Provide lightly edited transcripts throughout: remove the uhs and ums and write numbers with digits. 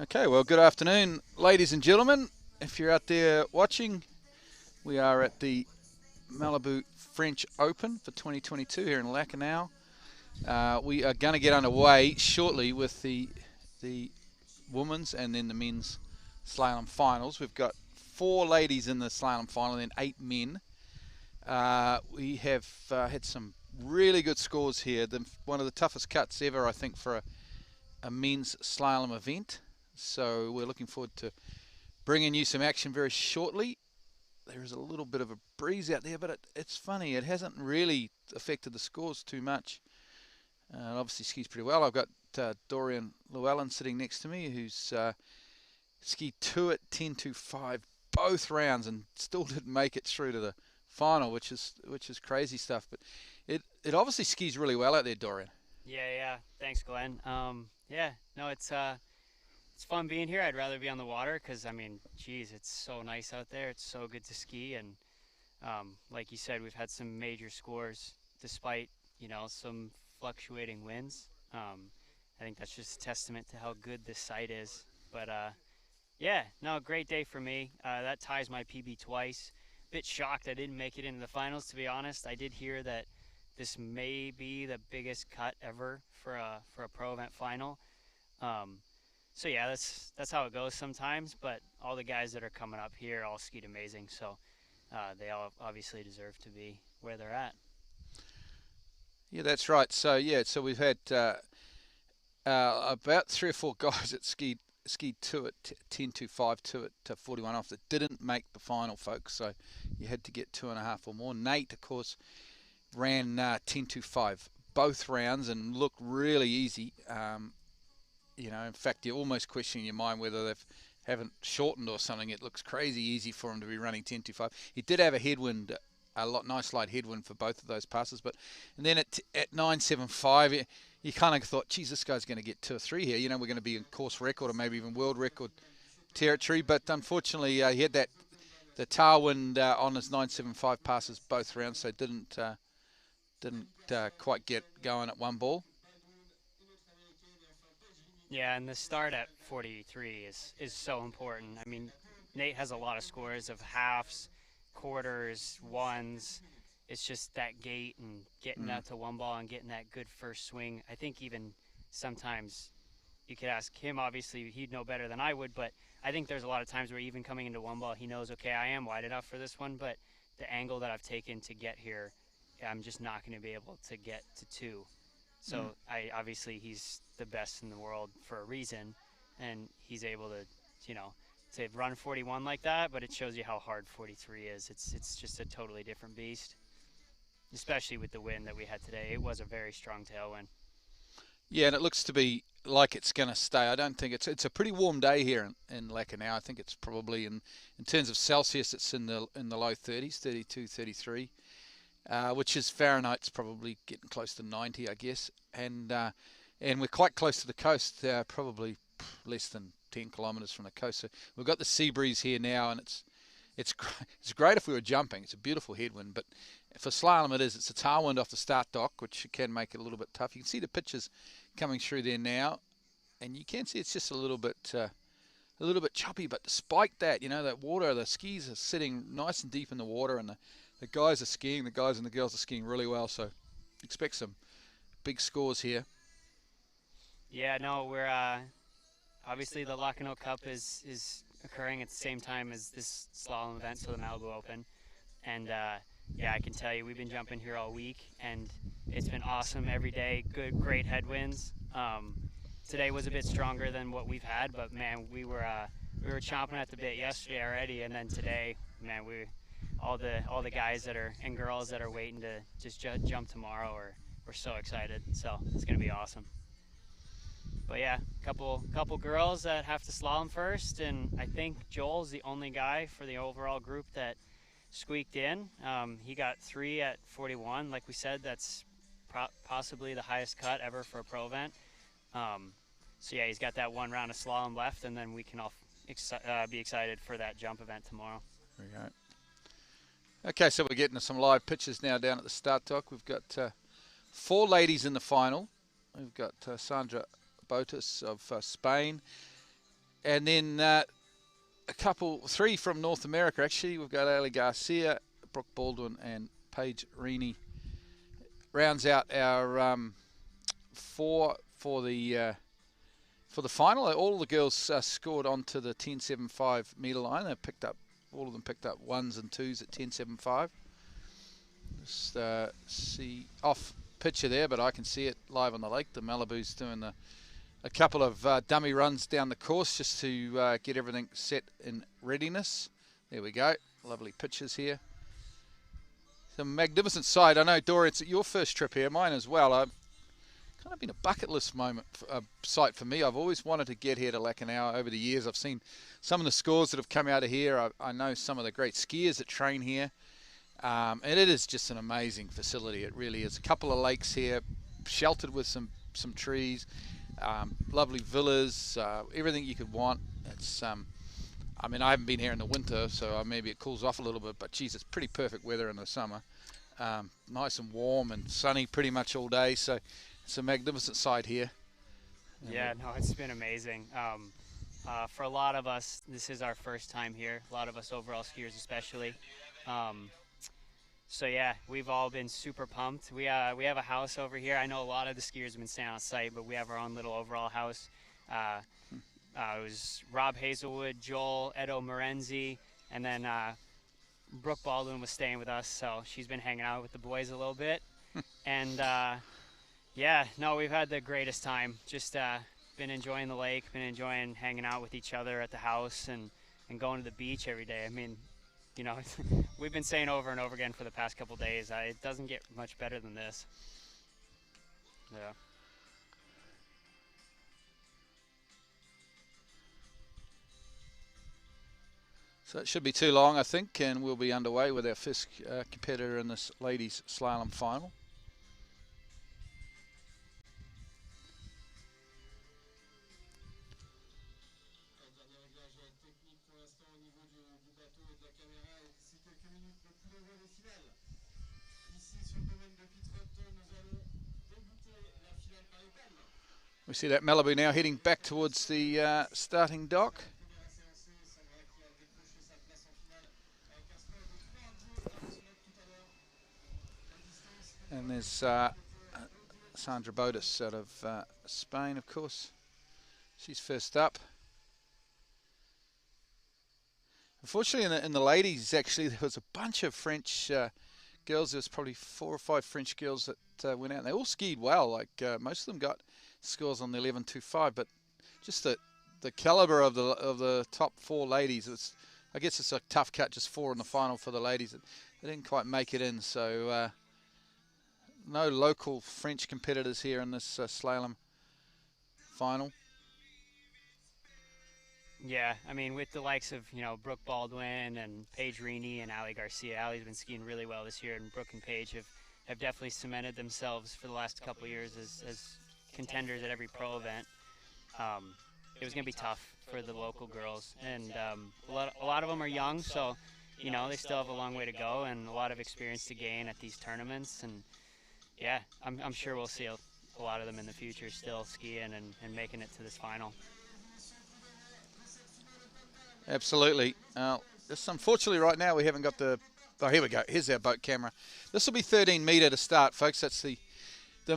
Okay, well, good afternoon, ladies and gentlemen. If you're out there watching, we are at the Malibu French Open for 2022 here in Lacanau. We are going to get underway shortly with the women's and then the men's slalom finals. We've got 4 ladies in the slalom final and then 8 men. We have had some really good scores here. One of the toughest cuts ever, I think, for a men's slalom event. So we're looking forward to bringing you some action very shortly. There is a little bit of a breeze out there, but it's funny. It hasn't really affected the scores too much. Obviously skis pretty well. I've got Dorian Llewellyn sitting next to me, who's skied 2 at 10.25 both rounds and still didn't make it through to the final, which is crazy stuff. But it obviously skis really well out there, Dorian. Yeah. Thanks, Glenn. Yeah, no, it's fun being here. I'd rather be on the water because, I mean, geez, it's so nice out there. It's so good to ski. And like you said, we've had some major scores despite, some fluctuating winds. I think that's just a testament to how good this site is. But yeah, no, great day for me. That ties my PB twice. Bit shocked I didn't make it into the finals, to be honest. I did hear that this may be the biggest cut ever for a pro event final. So yeah, that's how it goes sometimes. But all the guys that are coming up here all skied amazing, so they all obviously deserve to be where they're at. Yeah, that's right. So so we've had about 3 or 4 guys that skied 2 at 10.25, 2 at 41 off that didn't make the final, folks. So you had to get 2.5 or more. Nate, of course, ran 10.25 both rounds and looked really easy. In fact, you're almost questioning your mind whether they haven't shortened or something. It looks crazy easy for him to be running 10.25. He did have a headwind, nice light headwind for both of those passes, and then at 9.75, you kind of thought, geez, this guy's going to get 2 or 3 here. We're going to be in course record or maybe even world record territory. But unfortunately, he had the tailwind on his 9.75 passes both rounds, so didn't quite get going at one ball. Yeah, and the start at 43 is so important. I mean, Nate has a lot of scores of halves, quarters, ones. It's just that gait and getting out to one ball and getting that good first swing. I think even sometimes you could ask him, obviously he'd know better than I would, but I think there's a lot of times where even coming into one ball, he knows, okay, I am wide enough for this one, but the angle that I've taken to get here, I'm just not going to be able to get to 2. So obviously he's the best in the world for a reason, and he's able to run 41 like that, but it shows you how hard 43 is. It's just a totally different beast, especially with the wind that we had today. It was a very strong tailwind. Yeah, and it looks to be like it's going to stay. I don't think it's a pretty warm day here in Lacanau. I think it's probably in terms of Celsius, it's in the low 30s, 32, 33, which is Fahrenheit's probably getting close to 90, I guess. And we're quite close to the coast, probably less than 10 kilometres from the coast. So we've got the sea breeze here now, and it's great if we were jumping. It's a beautiful headwind, but for slalom it's a tailwind off the start dock, which can make it a little bit tough. You can see the pictures coming through there now, and you can see it's just a little bit choppy. But despite that, that water, the skis are sitting nice and deep in the water, and the guys are skiing. The guys and the girls are skiing really well. So expect some big scores here. Yeah, no, we're obviously the Lacanau Cup is occurring at the same time as this slalom event, so the Malibu Open, and yeah, I can tell you, we've been jumping here all week, and it's been awesome every day. Great headwinds. Today was a bit stronger than what we've had, but man, we were chomping at the bit yesterday already, and then today, man, all the guys and girls that are waiting to just jump tomorrow we're so excited. So it's gonna be awesome. But yeah, couple girls that have to slalom first, and I think Joel's the only guy for the overall group that squeaked in. He got 3 at 41. Like we said, that's possibly the highest cut ever for a pro event. So yeah, he's got that 1 round of slalom left, and then we can all be excited for that jump event tomorrow. There we go. Okay, so we're getting some live pictures now down at the start dock. We've got 4 ladies in the final. We've got Sandra Busus of Spain, And then three from North America, actually. We've got Garcia, Brooke Baldwin, and Paige Rini. Rounds out our four for the final. All the girls scored onto the 10.75 meter line. They picked up, all of them picked up 1s and 2s at 10.75. Just see off picture there, but I can see it live on the lake. The Malibu's doing a couple of dummy runs down the course just to get everything set in readiness. There we go. Lovely pictures here. Some magnificent sight. I know, Dora, it's your first trip here, mine as well. I've kind of been a bucket list sight for me. I've always wanted to get here to Lacanau over the years. I've seen some of the scores that have come out of here. I know some of the great skiers that train here. And it is just an amazing facility. It really is. A couple of lakes here, sheltered with some trees, lovely villas, everything you could want. It's I mean, I haven't been here in the winter, so maybe it cools off a little bit, but geez, it's pretty perfect weather in the summer. Nice and warm and sunny pretty much all day, so it's a magnificent sight here. Yeah, no, it's been amazing. For a lot of us, this is our first time here, a lot of us overall skiers especially. So yeah, we've all been super pumped. We have a house over here. I know a lot of the skiers have been staying on site, but we have our own little overall house. It was Rob Hazelwood, Joel, Edo Morenzi, and then Brooke Baldwin was staying with us, so she's been hanging out with the boys a little bit. And yeah, no, we've had the greatest time. Just been enjoying the lake, been enjoying hanging out with each other at the house and going to the beach every day. I mean, you know, we've been saying over and over again for the past couple days, it doesn't get much better than this. Yeah. So it should be too long, I think, and we'll be underway with our first competitor in this ladies slalom final. We see that Malibu now heading back towards the starting dock. And there's Sandra Busus out of Spain, of course. She's first up. Unfortunately, in the ladies, actually, there was a bunch of French girls. There was probably 4 or 5 French girls that went out. And they all skied well. Like most of them got scores on the 11.25, but just the caliber of the top 4 ladies. I guess it's a tough cut, just 4 in the final for the ladies. They didn't quite make it in, so no local French competitors here in this slalom final. Yeah, I mean, with the likes of, you know, Brooke Baldwin and Paige Rini and Garcia. Ali's been skiing really well this year, and Brooke and Paige have definitely cemented themselves for the last couple of years as contenders at every pro event. It was going to be tough for the local girls, and a lot of them are young, so, you know, they still have a long way to go and a lot of experience to gain at these tournaments. And yeah, I'm sure we'll see a lot of them in the future still skiing and making it to this final. Absolutely. Just unfortunately right now we haven't got the... Oh, here we go. Here's our boat camera. This will be 13 metre to start, folks. That's the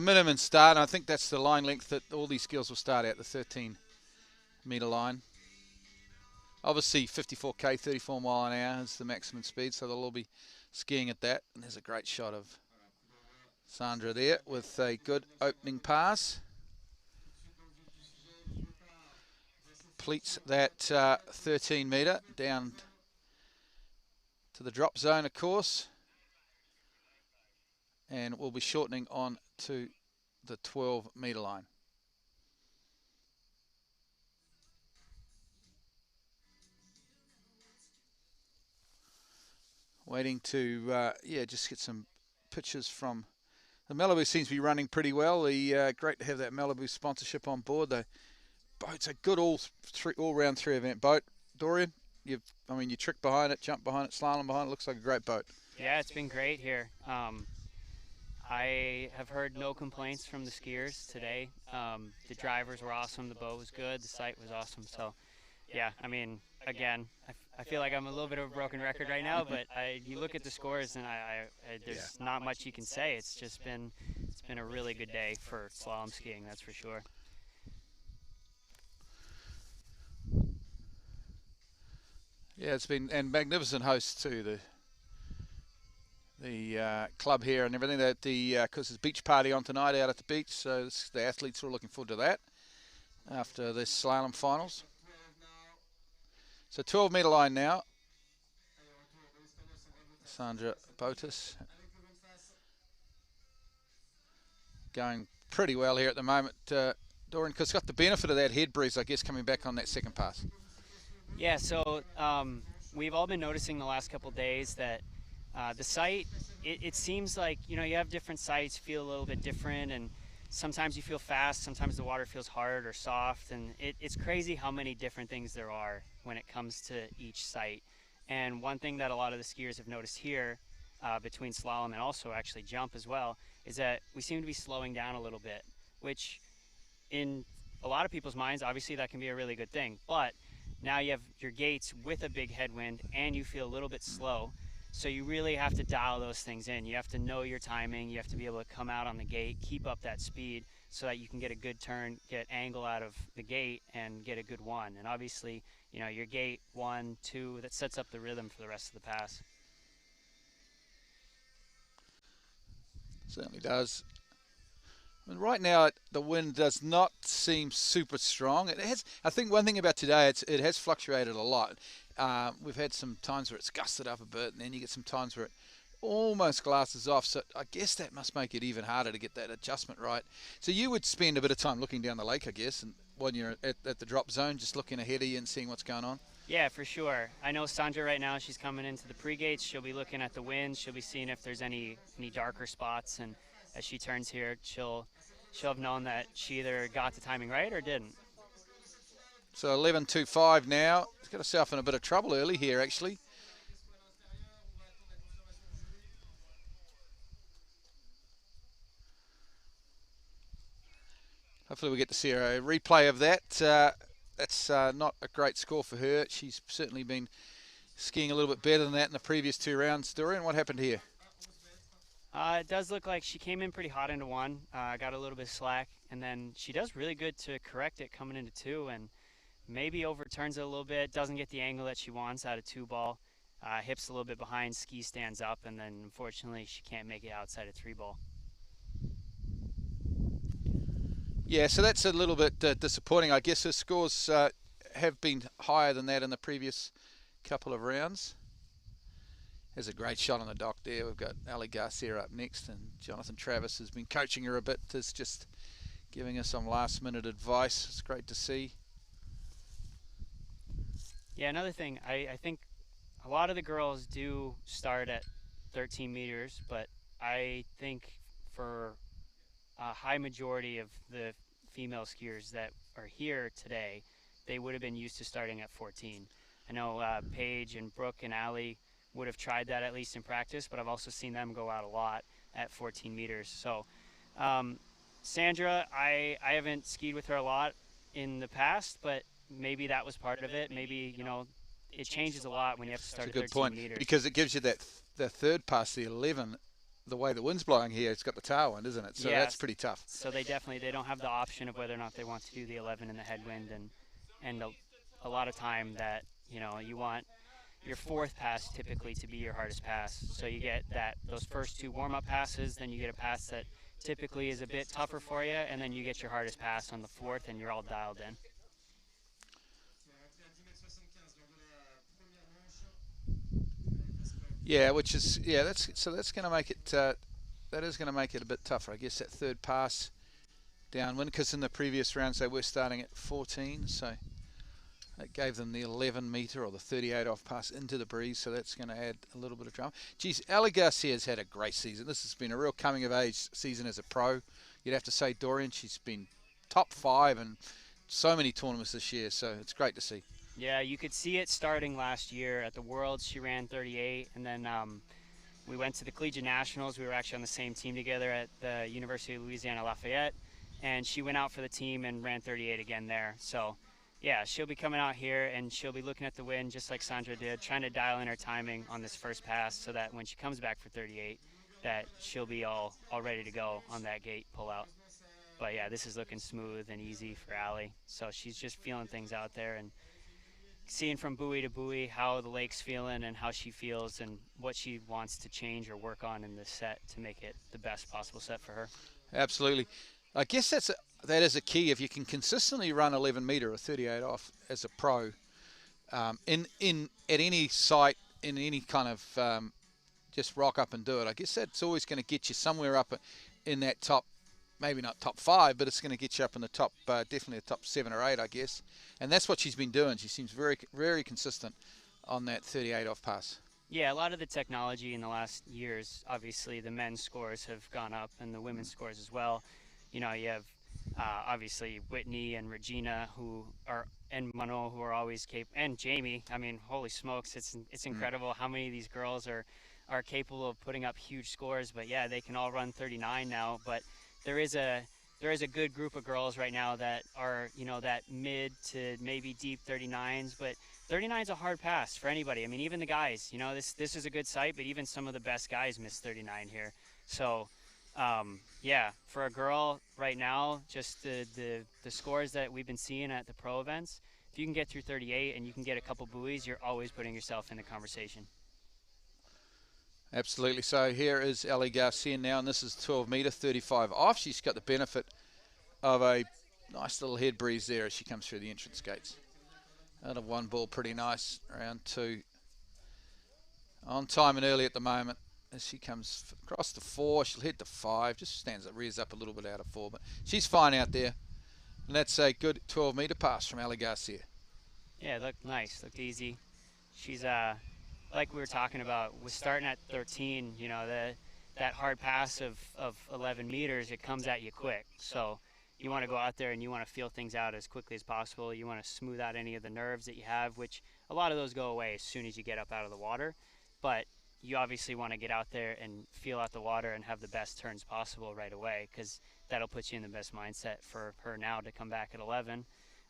minimum start, and I think that's the line length that all these girls will start at, the 13 metre line. Obviously 54k, 34 mile an hour is the maximum speed, so they'll all be skiing at that. And there's a great shot of Sandra there with a good opening pass. Completes that 13 metre down to the drop zone, of course. And we'll be shortening on to the 12 metre line. Waiting to, just get some pictures from... The Malibu seems to be running pretty well. Great to have that Malibu sponsorship on board. The boat's a good all-round 3-event boat. Dorian, you trick behind it, jump behind it, slalom behind it. Looks like a great boat. Yeah, it's been great here. I have heard no complaints from the skiers today. The drivers were awesome. The boat was good. The site was awesome. So, Yeah, I mean, again, I feel like I'm a little bit of a broken record right now, but you look at the scores and there's not much you can say. It's been a really good day for slalom skiing, that's for sure. Yeah, it's been, and magnificent hosts too. The club here and everything. That because there's beach party on tonight out at the beach, so the athletes are looking forward to that after this slalom finals. So 12-meter line now. Sandra Busus going pretty well here at the moment, Dorian, because got the benefit of that head breeze, I guess, coming back on that second pass. Yeah, so we've all been noticing the last couple days that the site, it seems like, you have different sites feel a little bit different, and sometimes you feel fast, sometimes the water feels hard or soft, and it's crazy how many different things there are when it comes to each site. And one thing that a lot of the skiers have noticed here, between slalom and also actually jump as well, is that we seem to be slowing down a little bit, which in a lot of people's minds, obviously that can be a really good thing. But now you have your gates with a big headwind and you feel a little bit slow. So you really have to dial those things in. You have to know your timing. You have to be able to come out on the gate, keep up that speed so that you can get a good turn, get angle out of the gate, and get a good one. And obviously, your gate 1, 2, that sets up the rhythm for the rest of the pass. Certainly does. I mean, right now, the wind does not seem super strong. It has. I think one thing about today, it has fluctuated a lot. We've had some times where it's gusted up a bit, and then you get some times where it almost glasses off. So I guess that must make it even harder to get that adjustment right. So you would spend a bit of time looking down the lake, I guess, and when you're at the drop zone, just looking ahead of you and seeing what's going on. Yeah, for sure. I know Sandra right now, she's coming into the pre-gates. She'll be looking at the wind. She'll be seeing if there's any darker spots. And as she turns here, she'll have known that she either got the timing right or didn't. So 11.25 now. He's got herself in a bit of trouble early here, actually. Hopefully we get to see a replay of that. That's not a great score for her. She's certainly been skiing a little bit better than that in the previous 2 rounds. Dorian, what happened here? It does look like she came in pretty hot into 1, got a little bit of slack, and then she does really good to correct it coming into 2, and maybe overturns it a little bit, doesn't get the angle that she wants out of 2 ball, hips a little bit behind, ski stands up, and then unfortunately she can't make it outside of 3 ball. Yeah, so that's a little bit disappointing. I guess her scores have been higher than that in the previous couple of rounds. There's a great shot on the dock there. We've got Garcia up next, and Jonathan Travis has been coaching her a bit, is just giving her some last-minute advice. It's great to see. Yeah, another thing, I think a lot of the girls do start at 13 meters, but I think for a high majority of the female skiers that are here today, they would have been used to starting at 14. I know Paige and Brooke and Allie would have tried that at least in practice, but I've also seen them go out a lot at 14 meters. So Sandra, I haven't skied with her a lot in the past, but maybe that was part of it. Maybe, it changes a lot when you have to start at 13 meters. That's a good point, because it gives you the third pass, the 11, the way the wind's blowing here, it's got the tailwind, isn't it? So that's pretty tough. So they don't have the option of whether or not they want to do the 11 in the headwind, and a lot of time that, you want your 4th pass typically to be your hardest pass. So you get those first 2 warm-up passes, then you get a pass that typically is a bit tougher for you, and then you get your hardest pass on the 4th, and you're all dialed in. Yeah, that's going to make it. That is going to make it a bit tougher, I guess. That third pass downwind, because in the previous rounds they were starting at 14, so that gave them the 11 metre or the 38 off pass into the breeze. So that's going to add a little bit of drama. Geez, Garcia has had a great season. This has been a real coming of age season as a pro. You'd have to say, Dorian, she's been top 5 in so many tournaments this year. So it's great to see. Yeah, you could see it starting last year at the Worlds. She ran 38, and then we went to the Collegiate Nationals. We were actually on the same team together at the University of Louisiana Lafayette, and she went out for the team and ran 38 again there. So Yeah, she'll be coming out here and she'll be looking at the wind just like Sandra did, trying to dial in her timing on this first pass so that when she comes back for 38, that she'll be all ready to go on that gate pull out. But yeah, this is looking smooth and easy for Allie. So she's just feeling things out there and seeing from buoy to buoy how the lake's feeling and how she feels and what she wants to change or work on in this set to make it the best possible set for her. Absolutely. I guess that is a key. If you can consistently run 11 metre or 38 off as a pro, in at any site, in any kind of just rock up and do it, I guess that's always going to get you somewhere up in that top, maybe not top 5, but it's going to get you up in the top, definitely the top 7 or 8, I guess. And that's what she's been doing. She seems very, very consistent on that 38 off pass. Yeah, a lot of the technology in the last years, obviously the men's scores have gone up and the women's scores as well. You know, you have obviously Whitney and Regina and Mano who are always capable, and Jamie. I mean, holy smokes, it's incredible how many of these girls are capable of putting up huge scores. But yeah, they can all run 39 now. But there is a good group of girls right now that are, you know, that mid to maybe deep 39s, but 39 is a hard pass for anybody. I mean, even the guys, you know, this is a good site, but even some of the best guys miss 39 here. So, yeah, for a girl right now, just the scores that we've been seeing at the pro events, if you can get through 38 and you can get a couple buoys, you're always putting yourself in the conversation. Absolutely. So here is Ellie Garcia now, and this is 12 metre, 35 off. She's got the benefit of a nice little head breeze there as she comes through the entrance gates. Out of one ball, pretty nice. Round 2. On time and early at the moment. As she comes across the 4, she'll head to 5. Just rears up a little bit out of 4, but she's fine out there. And that's a good 12 metre pass from Ellie Garcia. Yeah, looked nice, looked easy. She's like we were talking about, with starting at 13, you know, that hard pass of 11 meters, it comes at you quick. So you want to go out there and you want to feel things out as quickly as possible. You want to smooth out any of the nerves that you have, which a lot of those go away as soon as you get up out of the water. But you obviously want to get out there and feel out the water and have the best turns possible right away, because that'll put you in the best mindset for her now to come back at 11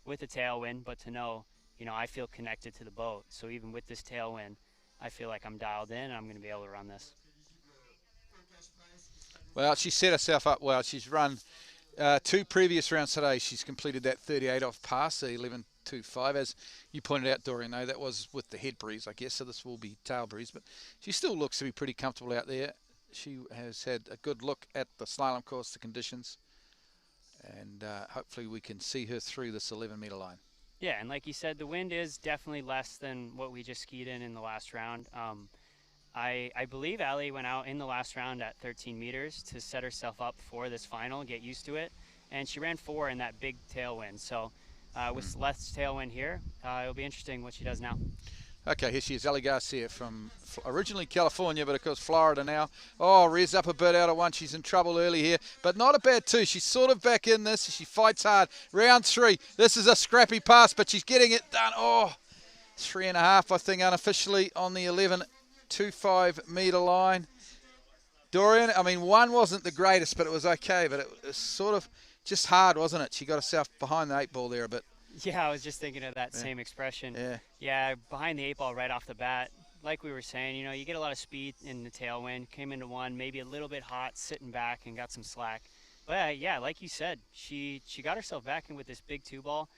with a tailwind, but to know, you know, I feel connected to the boat. So even with this tailwind, I feel like I'm dialed in and I'm going to be able to run this. Well, she set herself up well. She's run 2 previous rounds today. She's completed that 38 off pass, the 11.25. As you pointed out, Dorian, though, that was with the head breeze, I guess, so this will be tail breeze. But she still looks to be pretty comfortable out there. She has had a good look at the slalom course, the conditions, and hopefully we can see her through this 11 metre line. Yeah, and like you said, the wind is definitely less than what we just skied in the last round. I believe Allie went out in the last round at 13 meters to set herself up for this final, get used to it, and she ran 4 in that big tailwind. So with less tailwind here, it'll be interesting what she does now. Okay, here she is, Ellie Garcia from originally California, but of course Florida now. Oh, rears up a bit out of 1. She's in trouble early here, but not a bad 2. She's sort of back in this. She fights hard. Round 3. This is a scrappy pass, but she's getting it done. Oh, 3.5, I think, unofficially on the 11.25 metre line. Dorian, I mean, 1 wasn't the greatest, but it was okay. But it was sort of just hard, wasn't it? She got herself behind the 8 ball there a bit. Yeah, I was just thinking of that same expression. Yeah, behind the 8 ball right off the bat. Like we were saying, you know, you get a lot of speed in the tailwind. Came into 1, maybe a little bit hot, sitting back and got some slack. But yeah, like you said, she got herself back in with this big 2 ball.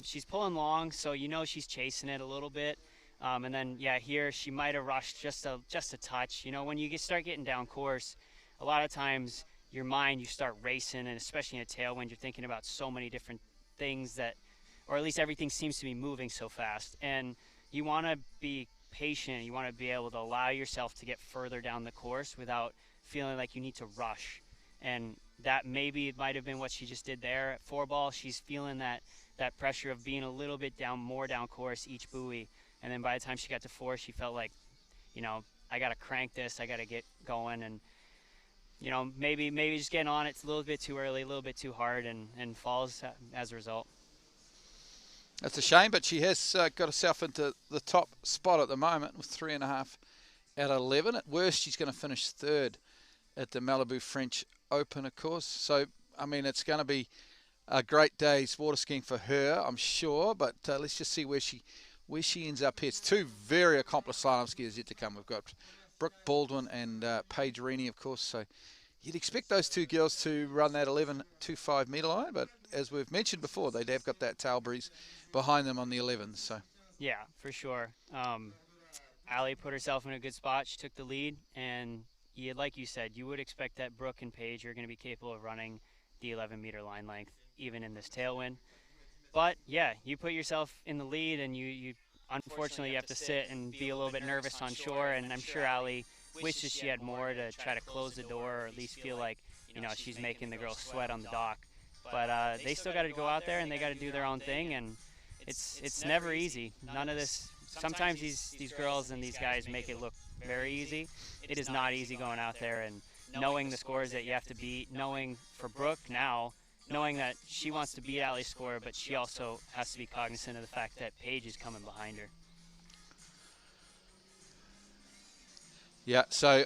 She's pulling long, so you know she's chasing it a little bit. And then, yeah, here she might have rushed just a touch. You know, when you start getting down course, a lot of times your mind, you start racing, and especially in a tailwind, you're thinking about so many different things that, or at least everything seems to be moving so fast. And you want to be patient. You want to be able to allow yourself to get further down the course without feeling like you need to rush. And that maybe might have been what she just did there at 4 ball. She's feeling that pressure of being a little bit more down course each buoy. And then by the time she got to 4, she felt like, you know, I got to crank this. I got to get going. And, you know, maybe just getting on it's a little bit too early, a little bit too hard, and falls as a result. That's a shame, but she has got herself into the top spot at the moment with 3.5 out of 11. At worst, she's going to finish 3rd at the Malibu French Open, of course. So, I mean, it's going to be a great day's water skiing for her, I'm sure. But let's just see where she ends up here. It's two very accomplished slalom skiers yet to come. We've got Brooke Baldwin and Paige Rini, of course. So you'd expect those two girls to run that 11.25 metre line, but as we've mentioned before, they have got that tail breeze behind them on the 11s. So Yeah, for sure. Allie put herself in a good spot. She took the lead, and like you said, you would expect that Brooke and Paige are going to be capable of running the 11-meter line length, even in this tailwind. But yeah, you put yourself in the lead, and you unfortunately you have to sit and be a little bit nervous on shore. And I'm sure Allie wishes she had more to try to close the door, or at least feel like she's making the girls sweat on the dock. But they still got to go out there and they got to do their own thing, and it's never easy. None of this. Sometimes these girls and these guys make it look very easy. It is not easy going out there and knowing the scores that you have to beat. Knowing for Brooke now, knowing that she wants to beat Allie's score, but she also has to be cognizant of the fact that Paige is coming behind her. Yeah, so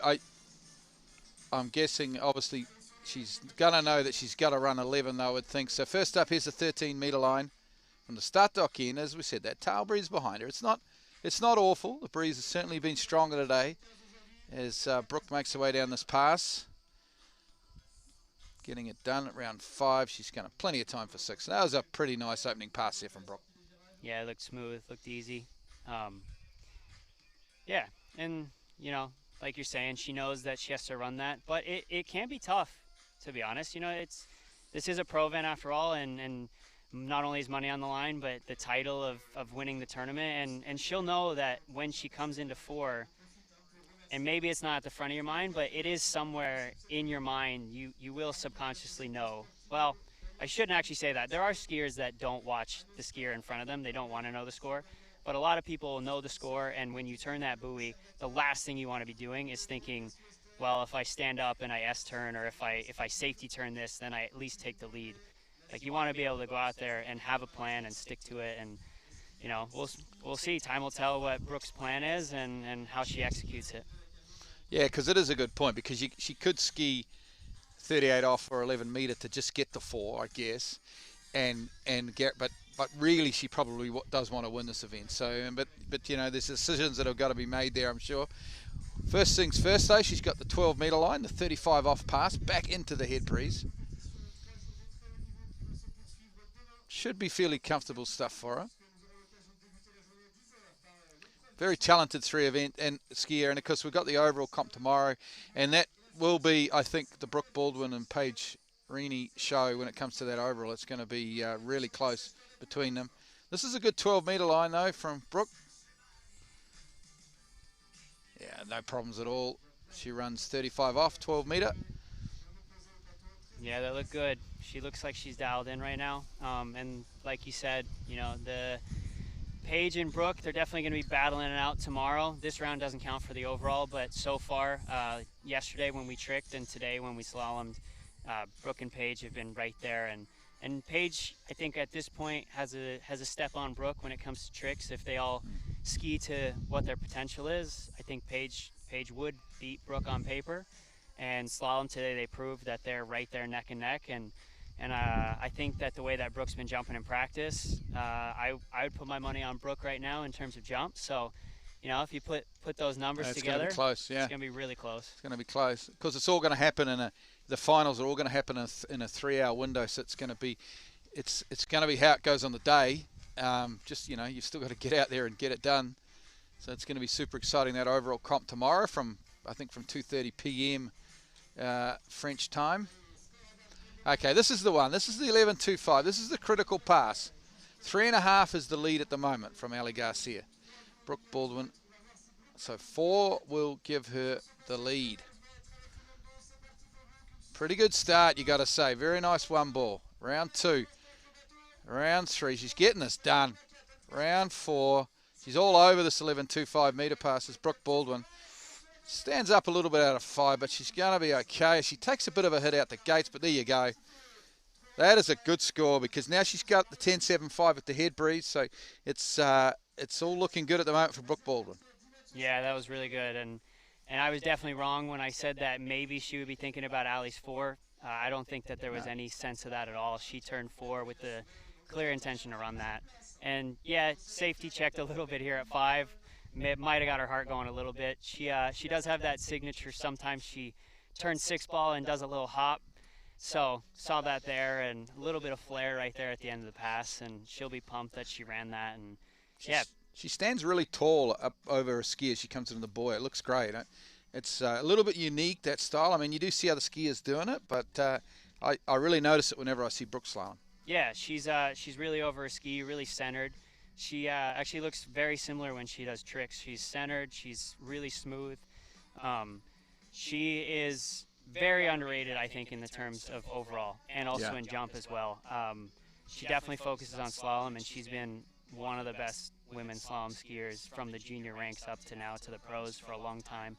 I'm guessing obviously she's gonna know that she's got to run 11, though, I would think. So first up, here's the 13-meter line from the start dock in. As we said, that tail breeze behind her. It's not awful. The breeze has certainly been stronger today as Brooke makes her way down this pass. Getting it done at round 5. She's going to have plenty of time for 6. That was a pretty nice opening pass there from Brooke. Yeah, it looked smooth, looked easy. Yeah, and like you're saying, she knows that she has to run that, but it can be tough, to be honest. This is a pro event after all, and not only is money on the line, but the title of winning the tournament, and she'll know that when she comes into 4, and maybe it's not at the front of your mind, but it is somewhere in your mind. You will subconsciously know. Well, I shouldn't actually say that. There are skiers that don't watch the skier in front of them. They don't want to know the score. But a lot of people know the score, and when you turn that buoy, the last thing you want to be doing is thinking, well, if I stand up and I S-turn, or if I safety turn this, then I at least take the lead. Like, you want to be able to go out there and have a plan and stick to it, and we'll see. Time will tell what Brooke's plan is and how she executes it. Yeah, because it is a good point, because she could ski 38 off or 11 metre to just get the 4, I guess, and get, but really she probably does want to win this event. So, but there's decisions that have got to be made there, I'm sure. First things first, though, she's got the 12-metre line, the 35 off pass, back into the head breeze. Should be fairly comfortable stuff for her. Very talented 3-event and skier, and of course we've got the overall comp tomorrow, and that will be, I think, the Brooke Baldwin and Paige Rini show when it comes to that overall. It's going to be really close between them. This is a good 12-metre line, though, from Brooke. Yeah, no problems at all. She runs 35 off, 12-metre. Yeah, they look good. She looks like she's dialed in right now. And like you said, the Paige and Brooke, they're definitely going to be battling it out tomorrow. This round doesn't count for the overall, but so far, yesterday when we tricked and today when we slalomed, Brooke and Paige have been right there. And Paige, I think at this point, has a step on Brooke when it comes to tricks. If they all ski to what their potential is, I think Paige would beat Brooke on paper. And slalom today, they proved that they're right there neck and neck. And I think that the way that Brooke's been jumping in practice, I would put my money on Brooke right now in terms of jump. So, if you put those numbers together, it's going to be close. Yeah, it's going to be really close. It's going to be close because it's all going to happen the finals are all going to happen in a 3-hour window. So it's going to be how it goes on the day. You've still got to get out there and get it done. So it's going to be super exciting, that overall comp tomorrow from 2:30 p.m. French time. Okay, this is the one. This is the 11.25. This is the critical pass. 3.5 is the lead at the moment from Ali Garcia. Brooke Baldwin. So 4 will give her the lead. Pretty good start, you got to say. Very nice one ball. Round 2. Round 3. She's getting this done. Round 4. She's all over this 11.25 metre passes. Brooke Baldwin stands up a little bit out of 5, but she's going to be okay. She takes a bit of a hit out the gates, but there you go. That is a good score because now she's got the 10.75 at the head breeze, so it's all looking good at the moment for Brooke Baldwin. Yeah, that was really good, and I was definitely wrong when I said that maybe she would be thinking about Allie's 4. I don't think that there was any sense of that at all. She turned 4 with the clear intention to run that. And yeah, safety checked a little bit here at 5. It might have got her heart going a little bit. She does have that signature. Sometimes she turns 6 ball and does a little hop. So saw that there, and a little bit of flair right there at the end of the pass, and she'll be pumped that she ran that. And yeah, she stands really tall up over her ski as she comes into the buoy. It looks great. It's a little bit unique, that style. I mean, you do see other skiers doing it, but I really notice it whenever I see Brooke slalom. Yeah, she's really over her ski, really centered. She actually looks very similar when she does tricks. She's centered. She's really smooth. She is very underrated, I think, in the terms of overall, and also in jump as well. She definitely focuses on slalom, and she's been one of the best women slalom skiers from the junior ranks up to now to the pros for a long time.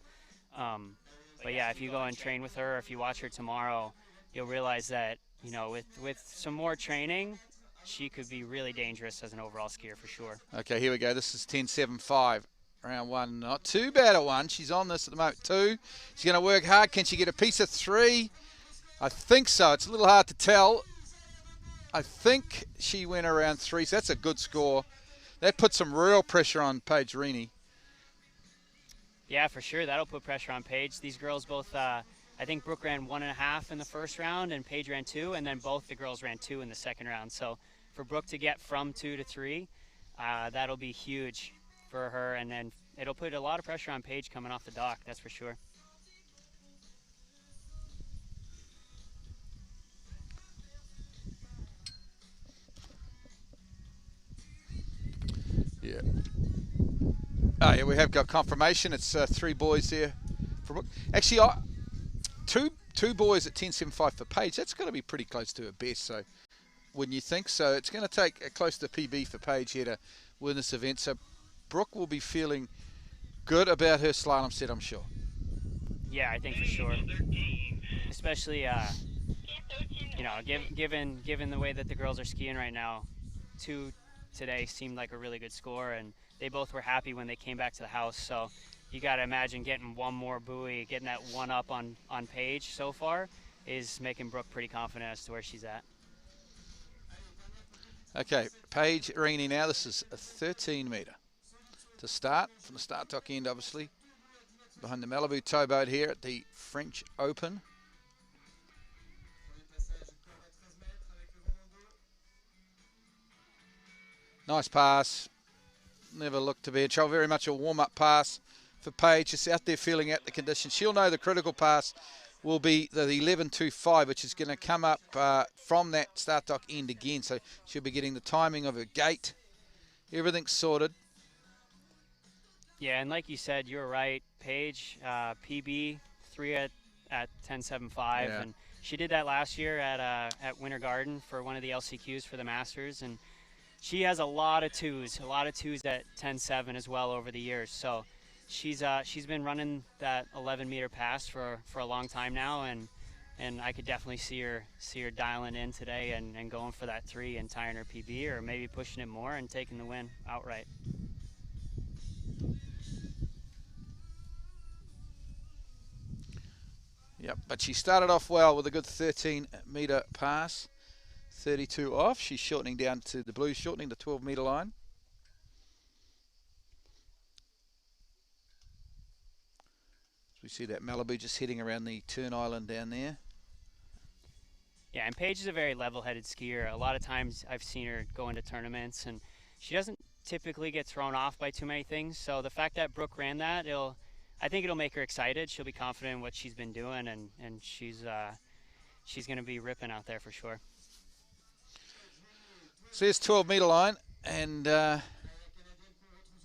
But yeah, if you go and train with her, or if you watch her tomorrow, you'll realize that, you know, with some more training, she could be really dangerous as an overall skier for sure. Okay, here we go. This is 10.75. Round 1, not too bad at 1. She's on this at the moment. 2. She's going to work hard. Can she get a piece of 3? I think so. It's a little hard to tell. I think she went around 3, so that's a good score. That puts some real pressure on Paige Rini. Yeah, for sure. That'll put pressure on Paige. These girls both, I think Brooke ran 1.5 in the first round, and Paige ran 2, and then both the girls ran 2 in the second round. So for Brooke to get from 2 to 3, that'll be huge for her, and then it'll put a lot of pressure on Paige coming off the dock, that's for sure. Yeah. Oh, yeah, we have got confirmation. It's 3 boys there. Actually, two boys at 10.75 for Paige. That's got to be pretty close to her best, so wouldn't you think? So it's going to take a close to PB for Paige here to win this event. So Brooke will be feeling good about her slalom set, I'm sure. Yeah, I think for sure. Especially, you know, given the way that the girls are skiing right now, 2 today seemed like a really good score, and they both were happy when they came back to the house. So you got to imagine getting one more buoy, getting that one up on Paige so far is making Brooke pretty confident as to where she's at. Okay, Paige Rini now. This is a 13-meter to start from the start dock end, obviously, behind the Malibu towboat here at the French Open. Nice pass. Never looked to be in trouble. Very much a warm-up pass for Paige. Just out there feeling out the conditions. She'll know the critical pass will be the 11.25, which is going to come up from that start dock end again. So she'll be getting the timing of her gate. Everything's sorted. Yeah, and like you said, you're right. Paige, PB, 3 at 10.75, Yeah. and she did that last year at Winter Garden for one of the LCQs for the Masters, and she has a lot of twos at 10.7 as well over the years. So she's been running that 11-meter pass for a long time now, and I could definitely see her dialing in today and going for that 3 and tying her PB, or maybe pushing it more and taking the win outright. Yep, but she started off well with a good 13-meter pass. 32 off. She's shortening down to the blue, shortening the 12-meter line. We see that Malibu just heading around the turn island down there. Yeah, and Paige is a very level-headed skier. A lot of times I've seen her go into tournaments, and she doesn't typically get thrown off by too many things. So the fact that Brooke ran that, I think it'll make her excited. She'll be confident in what she's been doing, and she's going to be ripping out there for sure. So here's 12-meter line, and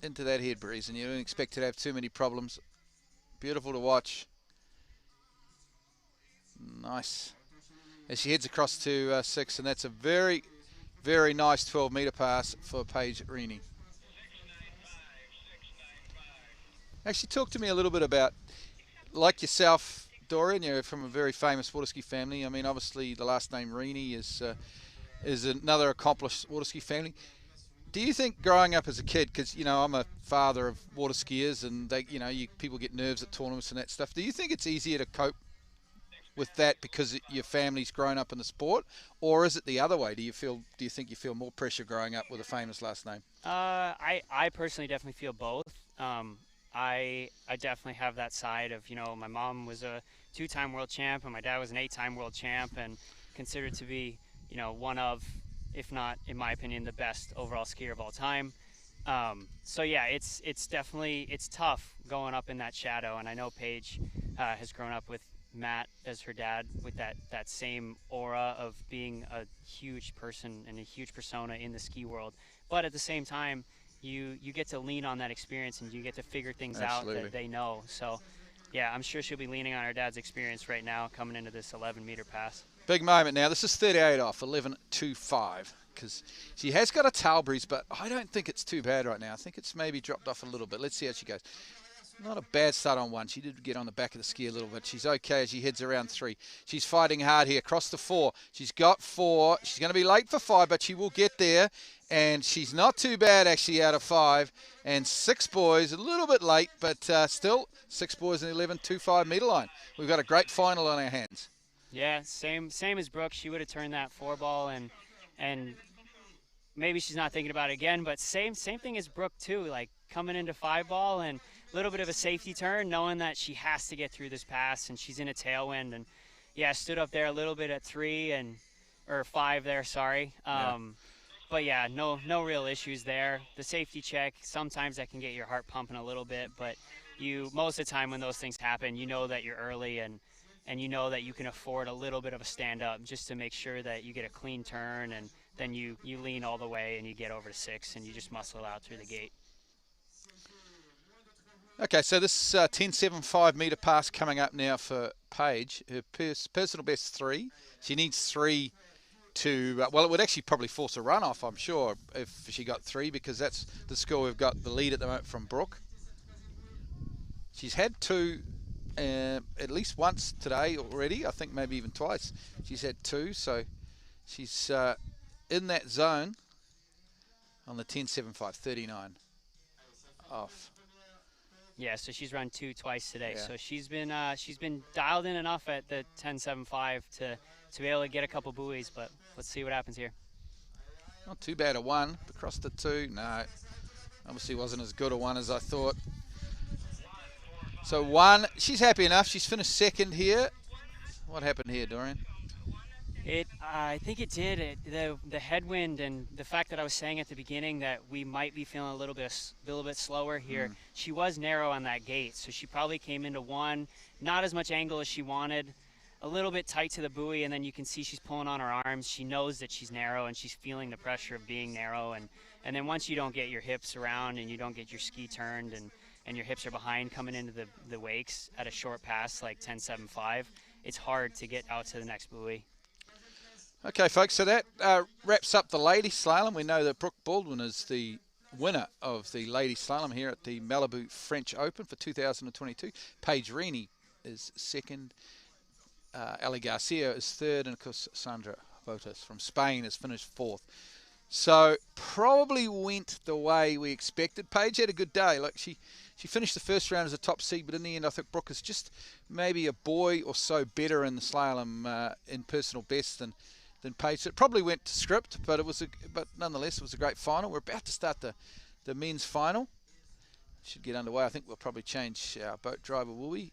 into that head breeze, and you don't expect it to have too many problems. Beautiful to watch. Nice. As she heads across to 6, and that's a very, very nice 12-meter pass for Paige Rini. Actually, talk to me a little bit about, like yourself, Dorian, you're from a very famous water ski family. I mean, obviously the last name Rini is another accomplished water ski family. Do you think growing up as a kid, because, you know, I'm a father of water skiers, and they, you know, people get nerves at tournaments and that stuff. Do you think it's easier to cope with that because your family's grown up in the sport, or is it the other way? Do you think you feel more pressure growing up with a famous last name? I personally definitely feel both. I definitely have that side of, my mom was a 2-time world champ and my dad was an 8-time world champ and considered to be, one of, if not, in my opinion, the best overall skier of all time. So yeah, it's definitely, it's tough going up in that shadow. And I know Paige has grown up with Matt as her dad with that same aura of being a huge person and a huge persona in the ski world. But at the same time, you get to lean on that experience and you get to figure things Absolutely. out that they know. So yeah, I'm sure she'll be leaning on her dad's experience right now coming into this 11-meter pass. Big moment now. This is 38 off, 11.25. Because she has got a tail breeze, but I don't think it's too bad right now. I think it's maybe dropped off a little bit. Let's see how she goes. Not a bad start on 1. She did get on the back of the ski a little bit. She's okay as she heads around 3. She's fighting hard here. Across the 4. She's got 4. She's going to be late for 5, but she will get there. And she's not too bad, actually, out of 5. And 6 boys, a little bit late, but still 6 boys in the 11.25 meter line. We've got a great final on our hands. Yeah, same as Brooke. She would have turned that 4 ball and maybe she's not thinking about it again, but same thing as Brooke too, like coming into 5 ball and a little bit of a safety turn, knowing that she has to get through this pass and she's in a tailwind. And yeah, stood up there a little bit at 3 or 5 there, sorry. But yeah, no real issues there. The safety check, sometimes that can get your heart pumping a little bit, but most of the time when those things happen, you know that you're early and you know that you can afford a little bit of a stand up just to make sure that you get a clean turn, and then you lean all the way and you get over to 6 and you just muscle out through the gate. Okay, so this 10.75 meter pass coming up now for Paige. Her personal best 3. She needs 3 to, well, it would actually probably force a runoff, I'm sure, if she got 3, because that's the score. We've got the lead at the moment from Brooke. She's had 2 at least once today already. I think maybe even twice. She's had 2, so she's in that zone on the 10.75, 39 off. Yeah, so she's run 2 twice today. Yeah. So she's been dialed in enough at the 10.75 to be able to get a couple buoys, but let's see what happens here. Not too bad a 1. Across the 2, no. Obviously wasn't as good a 1 as I thought. So 1, she's happy enough. She's finished 2nd here. What happened here, Dorian? I think it did. The headwind and the fact that I was saying at the beginning that we might be feeling a little bit slower here. She was narrow on that gate, so she probably came into 1, not as much angle as she wanted, a little bit tight to the buoy, and then you can see she's pulling on her arms. She knows that she's narrow and she's feeling the pressure of being narrow, and then once you don't get your hips around and you don't get your ski turned and your hips are behind coming into the wakes at a short pass like 10.75, it's hard to get out to the next buoy. Okay, folks, so that wraps up the ladies slalom. We know that Brooke Baldwin is the winner of the ladies slalom here at the Malibu French Open for 2022. Paige Rini is 2nd. Ali Garcia is 3rd. And, of course, Sandra Busus from Spain has finished 4th. So probably went the way we expected. Paige had a good day. Like she finished the first round as a top seed, but in the end I think Brooke is just maybe a boy or so better in the slalom in personal best than Paige. So it probably went to script, but nonetheless it was a great final. We're about to start the men's final. Should get underway. I think we'll probably change our boat driver, will we?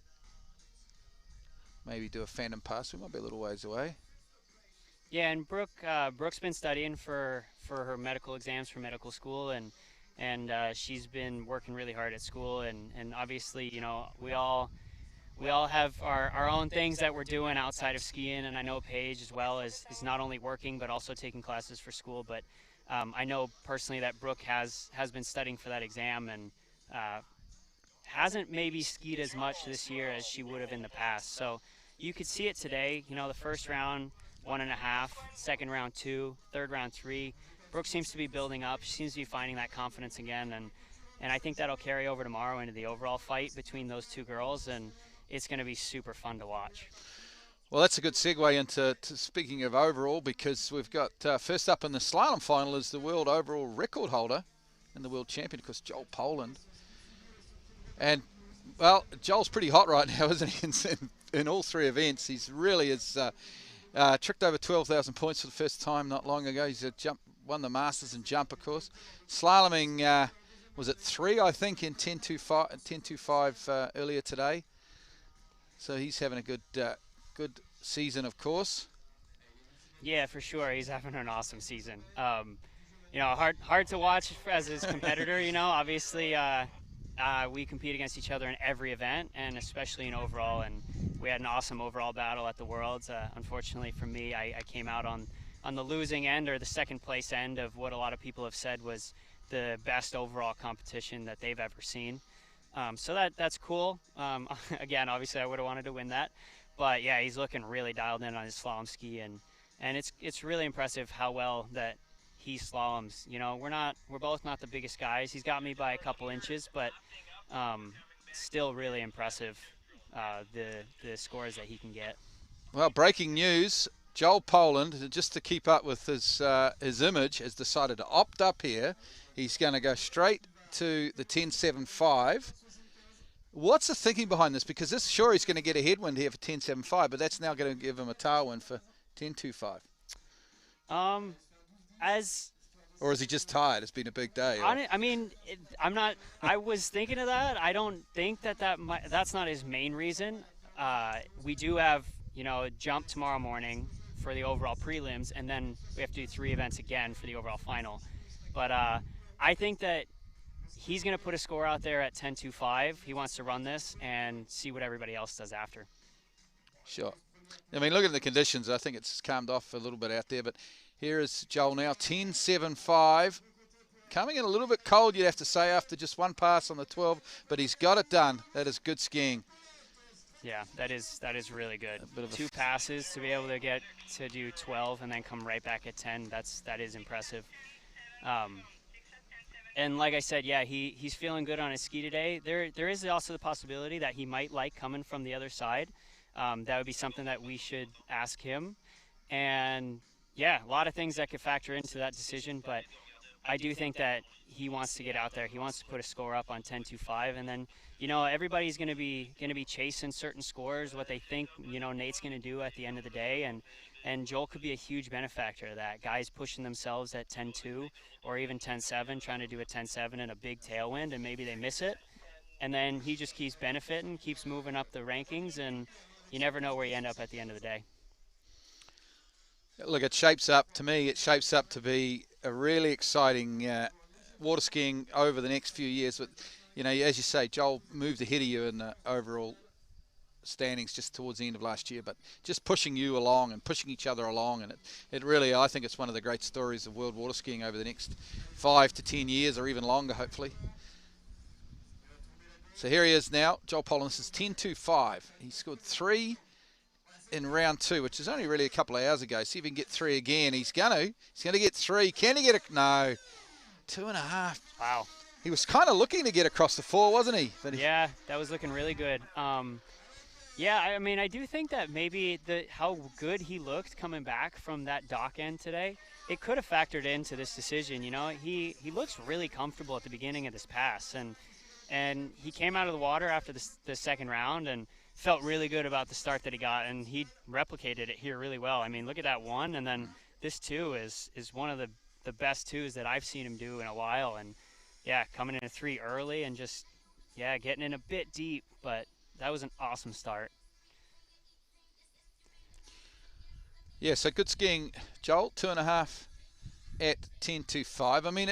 Maybe do a phantom pass. We might be a little ways away. Yeah, and Brooke's been studying for her medical exams for medical school, and she's been working really hard at school, and obviously, we all have our own things that we're doing outside of skiing, and I know Paige as well is not only working but also taking classes for school, but I know personally that Brooke has been studying for that exam and hasn't maybe skied as much this year as she would have in the past. So you could see it today, the first round 1.5, second round 2, third round 3. Brooke seems to be building up. She seems to be finding that confidence again, and I think that'll carry over tomorrow into the overall fight between those 2 girls, and it's going to be super fun to watch. Well, that's a good segue into speaking of overall, because we've got first up in the slalom final is the world overall record holder and the world champion, of course, Joel Poland. And, well, Joel's pretty hot right now, isn't he, in in all three events. He's really tricked over 12,000 points for the first time not long ago. He's won the Masters in jump, of course. Slaloming, was it 3, I think, in 10.25 earlier today. So he's having a good season, of course. Yeah, for sure. He's having an awesome season. You know, hard to watch as his competitor. You know, obviously we compete against each other in every event, and especially in overall. And we had an awesome overall battle at the Worlds. Unfortunately for me, I came out on the losing end, or the second place end of what a lot of people have said was the best overall competition that they've ever seen. So that's cool. Again, obviously I would have wanted to win that, but yeah, he's looking really dialed in on his slalom ski, and it's really impressive how well that he slaloms. You know, we're both not the biggest guys. He's got me by a couple inches, but still really impressive, the scores that he can get. Well, breaking news: Joel Poland, just to keep up with his image, has decided to opt up here. He's going to go straight to the 10.75. What's the thinking behind this? Because sure he's going to get a headwind here for 10.75, but that's now going to give him a tailwind for 10.25. Or is he just tired? It's been a big day. I mean, I'm not. I was thinking of that. I don't think that's not his main reason. We do have, you know, a jump tomorrow morning for the overall prelims, and then we have to do 3 events again for the overall final. But I think that he's going to put a score out there at 10.25. He wants to run this and see what everybody else does after. Sure. I mean, look at the conditions. I think it's calmed off a little bit out there, but here is Joel now, 10.75. Coming in a little bit cold, you'd have to say, after just one pass on the 12, but he's got it done. That is good skiing. Yeah, that is really good. 2 passes to be able to get to do 12 and then come right back at 10. That is impressive. And like I said, yeah, he's feeling good on his ski today. There is also the possibility that he might like coming from the other side. That would be something that we should ask him. And yeah, a lot of things that could factor into that decision, but I do think that he wants to get out there. He wants to put a score up on 10.25, and then, you know, everybody's going to be chasing certain scores, what they think, you know, Nate's going to do at the end of the day, and Joel could be a huge benefactor of that. Guys pushing themselves at 10.2 or even 10.7, trying to do a 10.7 in a big tailwind, and maybe they miss it, and then he just keeps benefiting, keeps moving up the rankings, and you never know where you end up at the end of the day. Look, it shapes up to be a really exciting water skiing over the next few years. But, you know, as you say, Joel moved ahead of you in the overall standings just towards the end of last year, but just pushing you along and pushing each other along. And it really, I think it's one of the great stories of world water skiing over the next 5 to 10 years or even longer, hopefully. So here he is now. Joel Poland, this is 10.25. He scored 3 in round 2, which is only really a couple of hours ago. See if he can get 3 again. He's going to get 3. Can he get it? No. 2.5. Wow. He was kind of looking to get across the 4, wasn't he? But yeah, that was looking really good. Yeah, I mean, I do think that maybe how good he looked coming back from that dock end today, it could have factored into this decision. You know, he looks really comfortable at the beginning of this pass, and he came out of the water after the second round and felt really good about the start that he got, and he replicated it here really well. I mean, look at that 1, and then this 2 is one of the best 2s that I've seen him do in a while. And yeah, coming in a 3 early and just, yeah, getting in a bit deep, but that was an awesome start. Yeah, so good skiing, Joel. 2.5 at 10.25. I mean,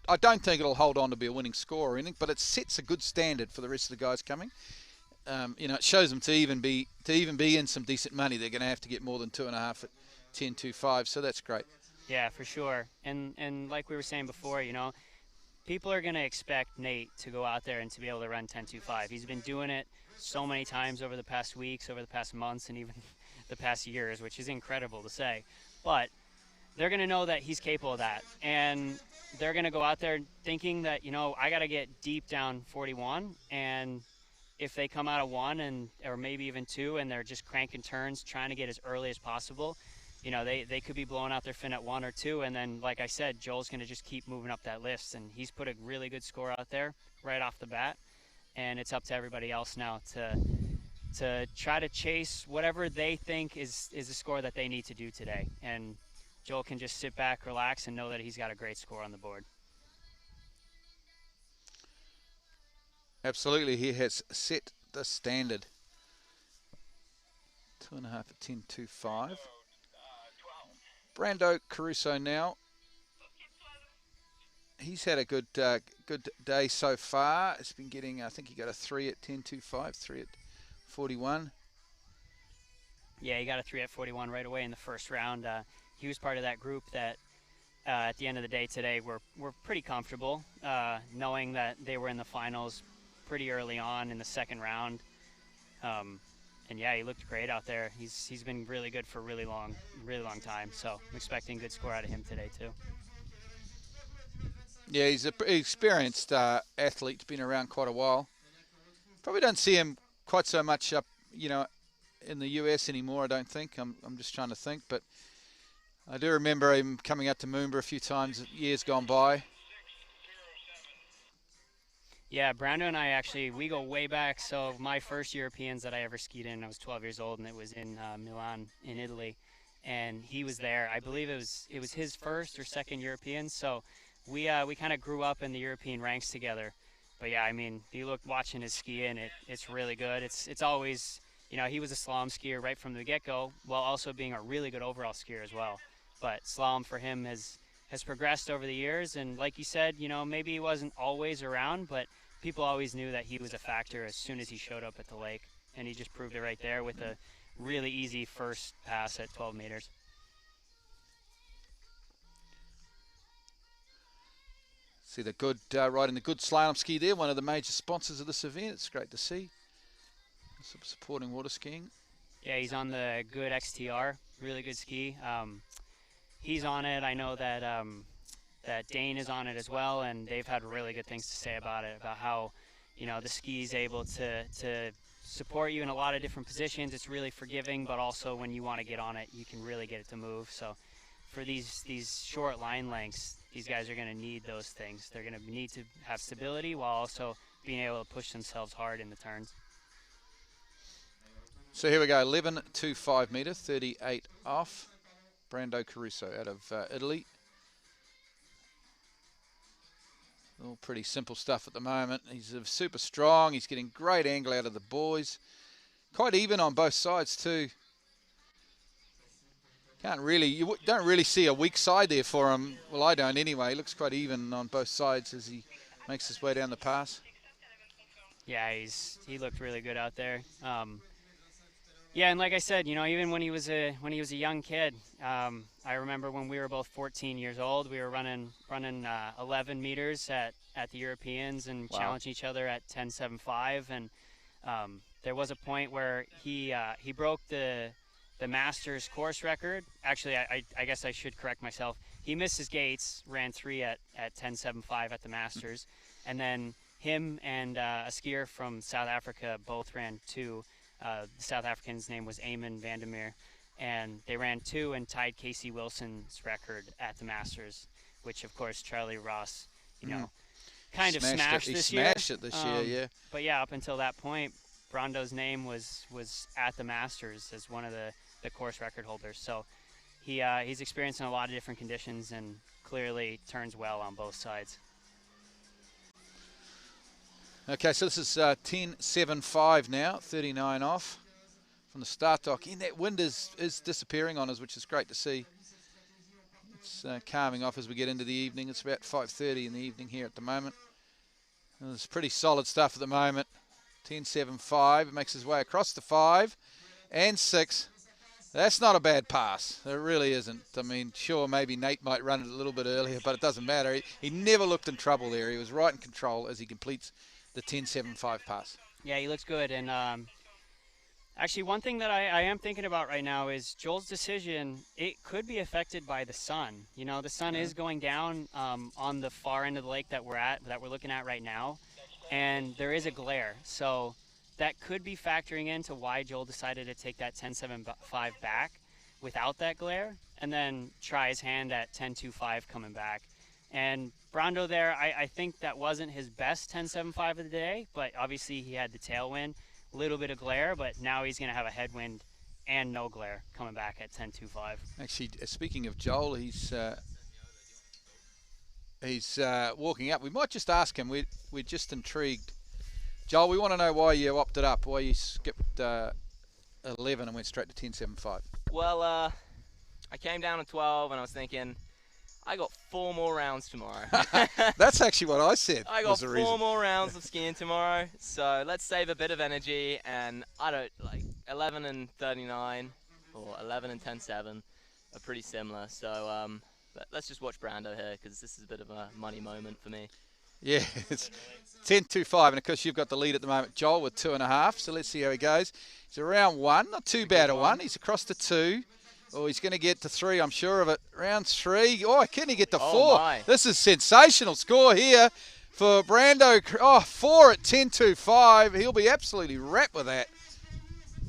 I don't think it'll hold on to be a winning score or anything, but it sets a good standard for the rest of the guys coming. You know, it shows them to even be in some decent money, they're going to have to get more than 2.5 at 10.25. So that's great. Yeah, for sure. And like we were saying before, you know, people are going to expect Nate to go out there and to be able to run 10.25. He's been doing it so many times over the past weeks, over the past months, and even the past years, which is incredible to say. But they're going to know that he's capable of that. And they're going to go out there thinking that, you know, I got to get deep down 41, and if they come out of 1 or maybe even 2 and they're just cranking turns, trying to get as early as possible, you know, they could be blowing out their fin at 1 or 2. And then, like I said, Joel's going to just keep moving up that list. And he's put a really good score out there right off the bat. And it's up to everybody else now to to try to chase whatever they think is the score that they need to do today. And Joel can just sit back, relax, and know that he's got a great score on the board. Absolutely, he has set the standard. 2.5 at 10.25. Brando Caruso now. He's had a good day so far. It's been getting, I think he got a 3 at 10.25, 3 at 41. Yeah, he got a 3 at 41 right away in the first round. He was part of that group that at the end of the day today were pretty comfortable, knowing that they were in the finals pretty early on in the second round. And yeah, he looked great out there. He's been really good for a really long time. So I'm expecting a good score out of him today too. Yeah, he's an experienced athlete, been around quite a while. Probably don't see him quite so much up, in the US anymore, I don't think. I'm just trying to think, but I do remember him coming up to Moomba a few times years gone by. Yeah, Brando and I we go way back. So my first Europeans that I ever skied in, I was 12 years old, and it was in Milan in Italy, and he was there. I believe it was his first or second European. So we kind of grew up in the European ranks together. But yeah, I mean, you look watching his ski, and it's really good. It's always, he was a slalom skier right from the get-go, while also being a really good overall skier as well. But slalom for him has progressed over the years, and like you said, maybe he wasn't always around, but people always knew that he was a factor as soon as he showed up at the lake, and he just proved it right there with a really easy first pass at 12 meters. See the good riding the good slalom ski there, one of the major sponsors of this event. It's great to see. Supporting water skiing. Yeah, he's on the good XTR, really good ski. He's on it. I know that that Dane is on it as well, and they've had really good things to say about it, about how the ski is able to support you in a lot of different positions. It's really forgiving, but also when you want to get on it, you can really get it to move. So for these short line lengths, these guys are going to need those things. They're going to need to have stability while also being able to push themselves hard in the turns. So here we go, 11.25 meter, 38 off. Brando Caruso out of Italy. All pretty simple stuff at the moment. He's super strong. He's getting great angle out of the boys. Quite even on both sides too. You don't really see a weak side there for him. Well, I don't anyway. He looks quite even on both sides as he makes his way down the pass. Yeah, he looked really good out there. Yeah, and like I said, even when he was a young kid, I remember when we were both 14 years old, we were running 11 meters at the Europeans and challenging each other at 10.75, and there was a point where he broke the Masters course record. Actually, I guess I should correct myself. He missed his gates, ran 3 at 10.75 at the Masters, and then him and a skier from South Africa both ran 2. The South African's name was Eamon Vandermeer, and they ran 2 and tied Casey Wilson's record at the Masters, which of course Charlie Ross, kind of smashed this year. He smashed it this year, yeah. But yeah, up until that point, Brando's name was at the Masters as one of the course record holders. So he's experiencing a lot of different conditions and clearly turns well on both sides. Okay, so this is 10.75 now, 39 off from the start dock. And that wind is disappearing on us, which is great to see. It's calming off as we get into the evening. It's about 5:30 in the evening here at the moment. And it's pretty solid stuff at the moment. 10.75, it makes his way across the 5 and 6. That's not a bad pass. It really isn't. I mean, sure, maybe Nate might run it a little bit earlier, but it doesn't matter. He never looked in trouble there. He was right in control as he completes the 10.75 pass. Yeah, he looks good. And actually, one thing that I am thinking about right now is Joel's decision. It could be affected by the sun. The sun is going down on the far end of the lake that we're looking at right now, and there is a glare. So that could be factoring into why Joel decided to take that 10.75 back without that glare, and then try his hand at 10.25 coming back. And Brando there, I think that wasn't his best 10.75 of the day, but obviously he had the tailwind, a little bit of glare, but now he's going to have a headwind and no glare coming back at 10.25. Actually, speaking of Joel, he's walking up. We might just ask him. We're just intrigued. Joel, we want to know why you opted up, why you skipped 11 and went straight to 10.75. Well, I came down to 12 and I was thinking, I got 4 more rounds tomorrow. That's actually what I said. I got 4 more rounds of skiing tomorrow, so let's save a bit of energy. And I don't like 11 and 39 or 11 and 10.7 are pretty similar. So let's just watch Brando here because this is a bit of a money moment for me. Yeah, it's 10.25, and of course you've got the lead at the moment, Joel, with 2.5. So let's see how he goes. He's around 1, not too bad a 1. He's across to 2. Oh, he's going to get to 3, I'm sure of it. Round 3. Oh, can he get to 4? My. This is sensational score here for Brando. Oh, 4 at 10.25. He'll be absolutely wrapped with that.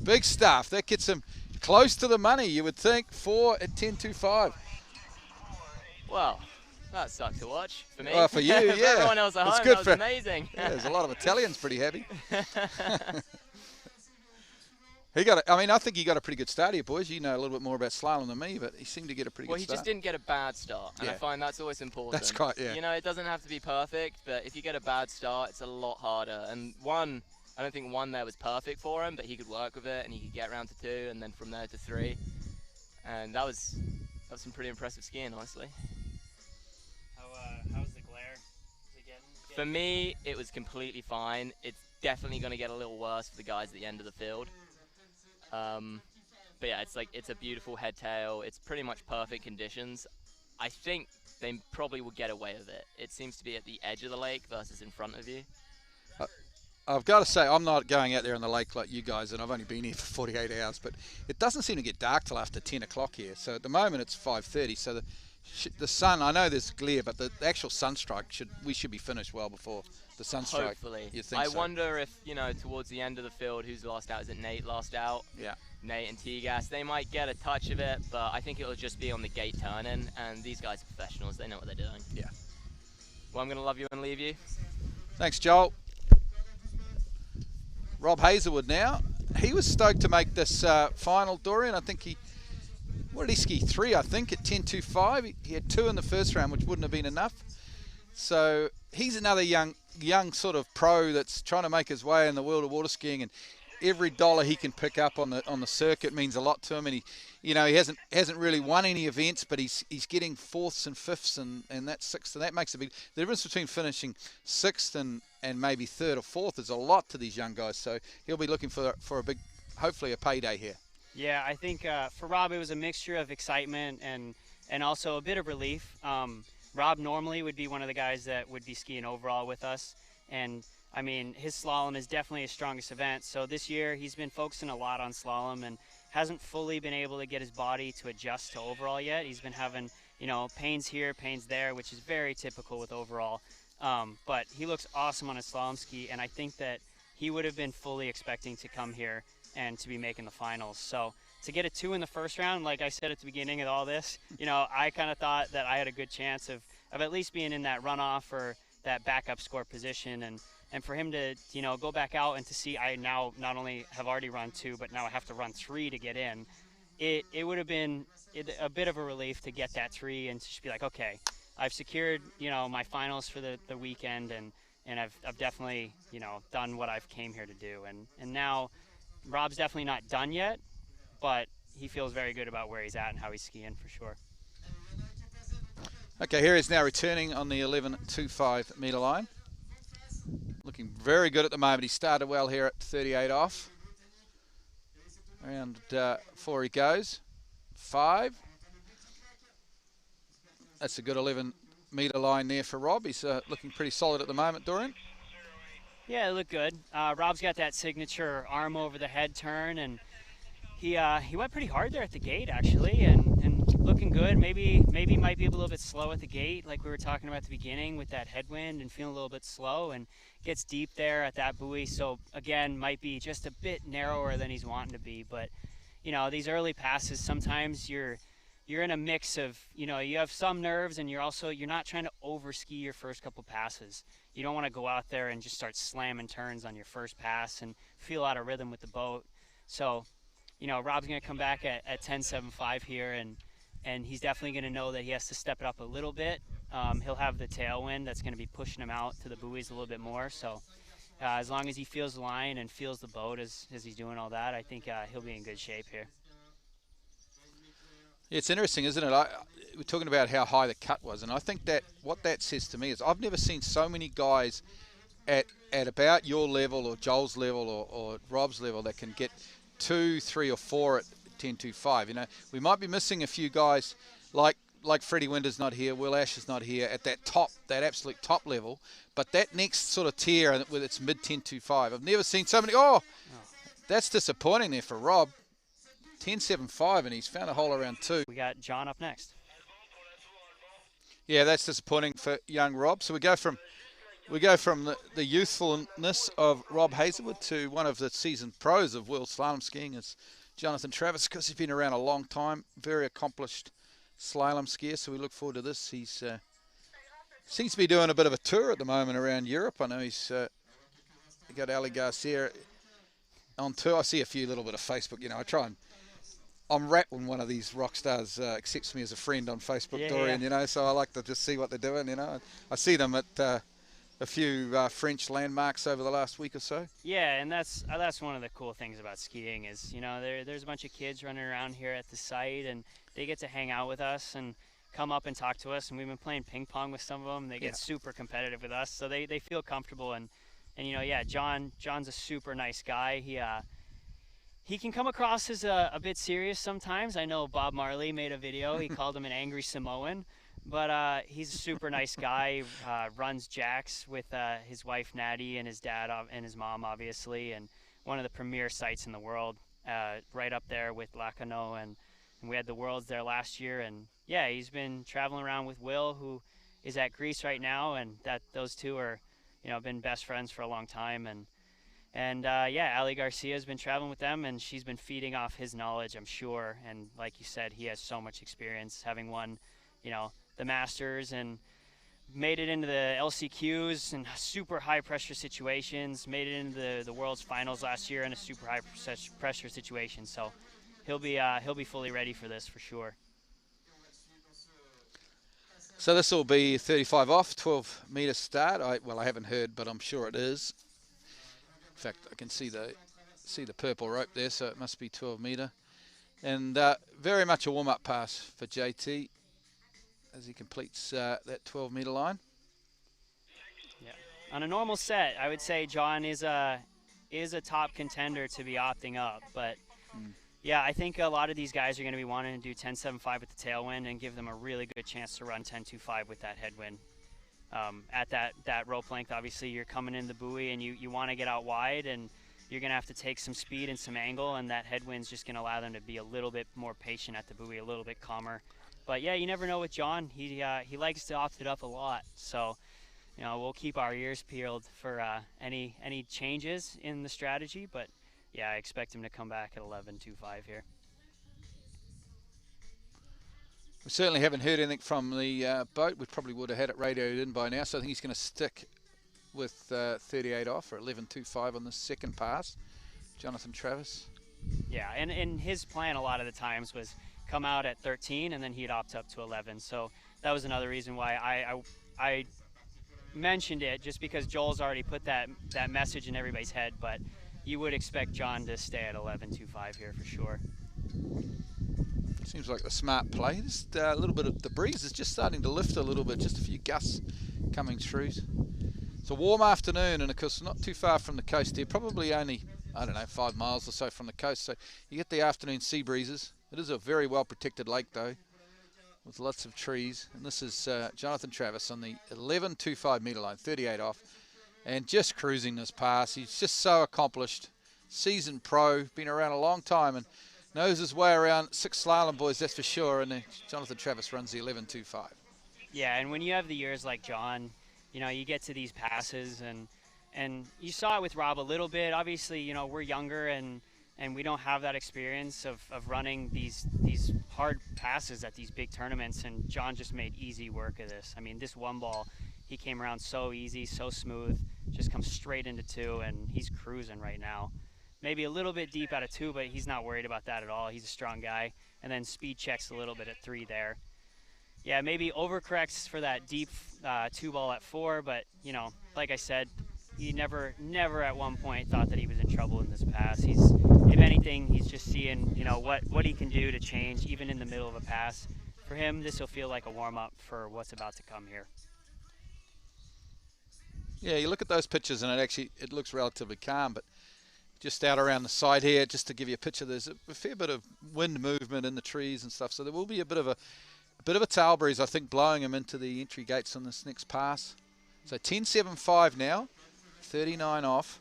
Big stuff. That gets him close to the money, you would think. 4 at 10.25. Well, that sucked to watch for me. Oh, for you, yeah. For everyone else at home, good that was amazing. Yeah, there's a lot of Italians pretty happy. I think he got a pretty good start here, boys. You know a little bit more about slalom than me, but he seemed to get a pretty good start. Well, he just didn't get a bad start, and I find that's always important. That's quite, yeah. You know, it doesn't have to be perfect, but if you get a bad start, it's a lot harder. And I don't think 1 there was perfect for him, but he could work with it, and he could get round to 2, and then from there to 3. And that was some pretty impressive skiing, honestly. How's the glare? Is it getting For me, it was completely fine. It's definitely going to get a little worse for the guys at the end of the field. But yeah, it's a beautiful head tail. It's pretty much perfect conditions. I think they probably will get away with it. It seems to be at the edge of the lake versus in front of you. I've got to say, I'm not going out there on the lake like you guys, and I've only been here for 48 hours, but it doesn't seem to get dark till after 10 o'clock here. So at the moment it's 5:30, so the sun, I know there's glare, but the actual sunstrike, we should be finished well before the sunstrike. Hopefully. You think I so? wonder if, towards the end of the field, who's lost out? Is it Nate lost out? Yeah. Nate and T-Gas, they might get a touch of it, but I think it'll just be on the gate turning, and these guys are professionals. They know what they're doing. Yeah. Well, I'm going to love you and leave you. Thanks, Joel. Rob Hazelwood now. He was stoked to make this final, Dorian. I think what did he ski? 3, I think, at 10.25. He had 2 in the first round, which wouldn't have been enough. So he's another young sort of pro that's trying to make his way in the world of water skiing, and every dollar he can pick up on the circuit means a lot to him. And he hasn't really won any events, but he's getting 4ths and 5ths and that's 6th, and that makes a big the difference between finishing 6th and maybe 3rd or 4th is a lot to these young guys. So he'll be looking for a big, hopefully a payday here. Yeah, I think for Rob it was a mixture of excitement and also a bit of relief. Rob normally would be one of the guys that would be skiing overall with us, and I mean, his slalom is definitely his strongest event. So this year he's been focusing a lot on slalom and hasn't fully been able to get his body to adjust to overall yet. He's been having, pains here, pains there, which is very typical with overall. But he looks awesome on his slalom ski, and I think that he would have been fully expecting to come here and to be making the finals. So to get a 2 in the first round, like I said at the beginning of all this, I kind of thought that I had a good chance of at least being in that runoff or that backup score position. And for him to, go back out and to see I now not only have already run 2, but now I have to run 3 to get in, it would have been a bit of a relief to get that 3 and to just be like, okay, I've secured, my finals for the weekend, and I've definitely, done what I've came here to do. And now Rob's definitely not done yet, but he feels very good about where he's at and how he's skiing for sure. Okay, here he's now returning on the 11.25 metre line. Looking very good at the moment. He started well here at 38 off. Round 4 he goes. 5. That's a good 11 metre line there for Rob. He's looking pretty solid at the moment, Dorian. Yeah, it looked good. Rob's got that signature arm over the head turn, and he went pretty hard there at the gate actually, and looking good. Maybe might be a little bit slow at the gate, like we were talking about at the beginning with that headwind and feeling a little bit slow, and gets deep there at that buoy. So again, might be just a bit narrower than he's wanting to be. But these early passes, sometimes you're you're in a mix of, you have some nerves, and you're not trying to over ski your first couple passes. You don't want to go out there and just start slamming turns on your first pass and feel out of rhythm with the boat. So, Rob's going to come back at 10.75 here, and he's definitely going to know that he has to step it up a little bit. He'll have the tailwind that's going to be pushing him out to the buoys a little bit more. So as long as he feels the line and feels the boat as he's doing all that, I think he'll be in good shape here. It's interesting, isn't it? We're talking about how high the cut was, and I think that what that says to me is I've never seen so many guys at about your level or Joel's level or Rob's level that can get 2, 3, or 4 at 10.25. We might be missing a few guys like Freddie Winter's not here, Will Ash is not here at that absolute top level, but that next sort of tier with its mid 10.25, I've never seen so many. That's disappointing there for Rob. 10.75, and he's found a hole around 2. We got John up next. Yeah, that's disappointing for young Rob. So we go from the youthfulness of Rob Hazelwood to one of the seasoned pros of world slalom skiing is Jonathan Travis, because he's been around a long time, very accomplished slalom skier. So we look forward to this. He's seems to be doing a bit of a tour at the moment around Europe. I know he's got Ali Garcia on tour. I see a few little bit of Facebook. I'm rat when one of these rock stars accepts me as a friend on Facebook, Dorian, so I like to just see what they're doing, I see them at a few French landmarks over the last week or so. Yeah, and that's one of the cool things about skiing is, there's a bunch of kids running around here at the site, and they get to hang out with us and come up and talk to us, and we've been playing ping pong with some of them. They get super competitive with us, so they feel comfortable, and John's a super nice guy. He can come across as a bit serious sometimes. I know Bob Marley made a video. He called him an angry Samoan. But he's a super nice guy. Runs Jack's with his wife, Natty, and his dad and his mom, obviously. And one of the premier sites in the world, right up there with Lacanau. And we had the Worlds there last year. And, yeah, he's been traveling around with Will, who is at Greece right now. And those two are, been best friends for a long time. And Ali Garcia has been traveling with them, and she's been feeding off his knowledge, I'm sure. And like you said, he has so much experience, having won, the Masters and made it into the LCQs and super high pressure situations, made it into the World's Finals last year in a super high pressure situation. So he'll be fully ready for this for sure. So this will be 35 off, 12-meter start. I haven't heard, but I'm sure it is. In fact, I can see the purple rope there, so it must be 12-meter. And very much a warm-up pass for JT as he completes that 12-meter line. Yeah. On a normal set, I would say John is a top contender to be opting up, but yeah, I think a lot of these guys are going to be wanting to do 10.75 with the tailwind and give them a really good chance to run 10.25 with that headwind. At that rope length, obviously you're coming in the buoy and you want to get out wide, and you're going to have to take some speed and some angle, and that headwind's just going to allow them to be a little bit more patient at the buoy, a little bit calmer. But yeah, you never know with John. He likes to opt it up a lot, so we'll keep our ears peeled for any changes in the strategy. But yeah, I expect him to come back at 11.25 here. We certainly haven't heard anything from the boat. We probably would have had it radioed in by now, so I think he's going to stick with 38 off or 11.25 on the second pass. Jonathan Travis. Yeah, and his plan a lot of the times was come out at 13 and then he'd opt up to 11. So that was another reason why I mentioned it, just because Joel's already put that message in everybody's head, but you would expect John to stay at 11.25 here for sure. Seems like a smart play. Just a little bit of the breeze is just starting to lift a little bit, just a few gusts coming through. It's a warm afternoon, and of course not too far from the coast here, probably only, 5 miles or so from the coast, so you get the afternoon sea breezes. It is a very well protected lake though, with lots of trees. And this is Jonathan Travis on the 11.25 meter line, 38 off, and just cruising this pass. He's just so accomplished, seasoned pro, been around a long time, and knows his way around 6 slalom boys, that's for sure. And Jonathan Travis runs the 11.25. Yeah, and when you have the years like John, you get to these passes, and you saw it with Rob a little bit. Obviously, we're younger and we don't have that experience of running these hard passes at these big tournaments, and John just made easy work of this. I mean, this one ball, he came around so easy, so smooth, just comes straight into 2, and he's cruising right now. Maybe a little bit deep out of 2, but he's not worried about that at all. He's a strong guy. And then speed checks a little bit at 3 there. Yeah, maybe overcorrects for that deep 2 ball at 4, but, you know, like I said, he never at one point thought that he was in trouble in this pass. If anything, he's just seeing, you know, what he can do to change, even in the middle of a pass. For him, this will feel like a warm-up for what's about to come here. Yeah, you look at those pictures, and it looks relatively calm, but just out around the side here, just to give you a picture, there's a fair bit of wind movement in the trees and stuff, so there will be a bit of a tail breeze, I think, blowing him into the entry gates on this next pass. So 10.75 now, 39 off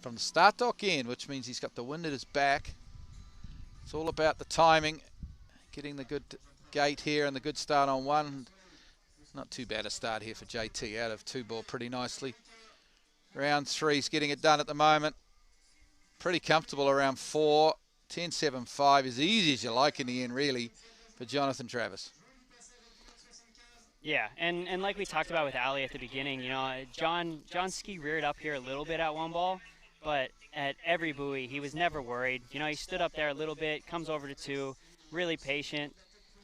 from the start dock end, which means he's got the wind at his back. It's all about the timing, getting the good gate here and the good start on 1. Not too bad a start here for JT out of 2 ball pretty nicely. Round 3's getting it done at the moment. Pretty comfortable around 4. 10.75 as easy as you like in the end, really, for Jonathan Travis. Yeah, and like we talked about with Ali at the beginning, you know, John ski reared up here a little bit at 1 ball, but at every buoy, he was never worried. You know, he stood up there a little bit, comes over to 2, really patient,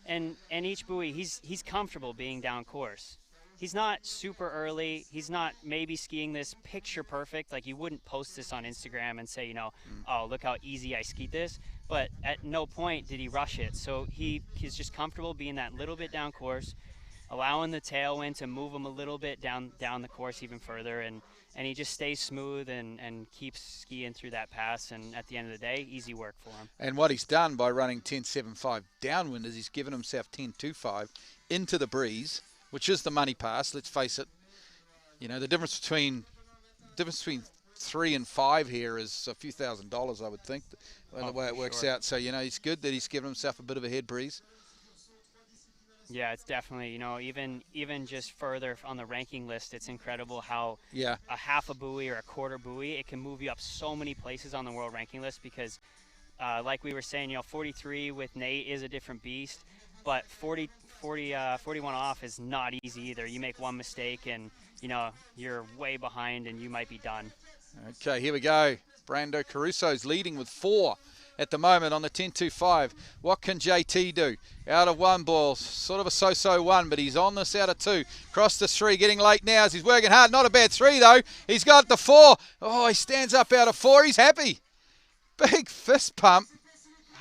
and each buoy, he's comfortable being down course. He's not super early. He's not maybe skiing this picture perfect. Like, you wouldn't post this on Instagram and say, you know, oh, look how easy I skied this. But at no point did he rush it. So he's just comfortable being that little bit down course, allowing the tailwind to move him a little bit down the course even further, and he just stays smooth and keeps skiing through that pass, and at the end of the day, easy work for him. And what he's done by running 10.75 downwind is he's given himself 10.25 into the breeze, which is the money pass, let's face it. You know, the difference between 3 and 5 here is a few $1,000s, I would think, the way it works out. So, you know, it's good that he's given himself a bit of a head breeze. Yeah, it's definitely, you know, even just further on the ranking list, it's incredible how a half a buoy or a quarter buoy, it can move you up so many places on the world ranking list, because like we were saying, you know, 43 with Nate is a different beast, but 41 off is not easy either. You make one mistake and, you know, you're way behind and you might be done. Okay, here we go. Brando Caruso's leading with 4 at the moment on the 10.25. What can JT do? Out of 1 ball, sort of a so-so 1, but he's on this out of 2. Cross the 3, getting late now as he's working hard. Not a bad 3 though. He's got the 4. Oh, he stands up out of 4. He's happy. Big fist pump.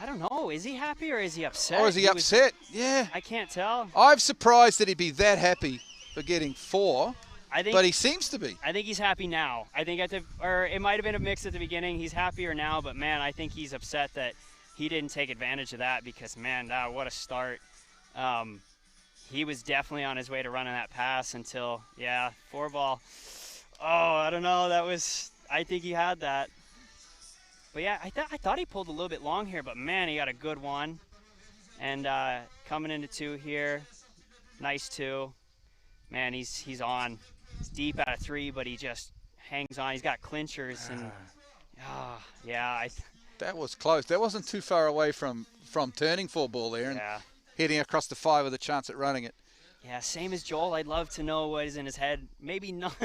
I don't know. Is he happy or is he upset? Or is he upset? Yeah. I can't tell. I'm surprised that he'd be that happy for getting 4. But he seems to be. I think he's happy now. I think or it might have been a mix at the beginning. He's happier now, but man, I think he's upset that he didn't take advantage of that, because man, what a start. He was definitely on his way to running that pass until, 4 ball. Oh, I don't know. I think he had that. But yeah, I thought he pulled a little bit long here, but man, he got a good one. And coming into 2 here, nice 2. Man, he's on. It's deep out of 3, but he just hangs on. He's got clinchers, and that was close. That wasn't too far away from turning 4 ball there and heading across the 5 with a chance at running it. Yeah, same as Joel. I'd love to know what is in his head. Maybe not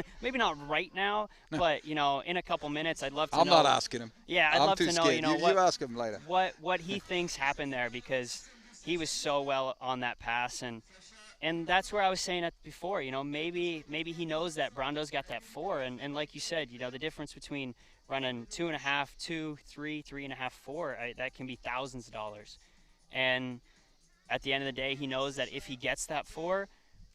right now, but you know, in a couple minutes, I'd love to know. I'm not asking him. Yeah, I'd love to know. Scared. You know, you ask him later. What he thinks happened there, because he was so well on that pass, and that's where I was saying it before. You know, maybe he knows that Brando's got that 4, and like you said, you know, the difference between running 2.5, 2, 3, 3.5, 4, that can be thousands of dollars. And at the end of the day, he knows that if he gets that 4,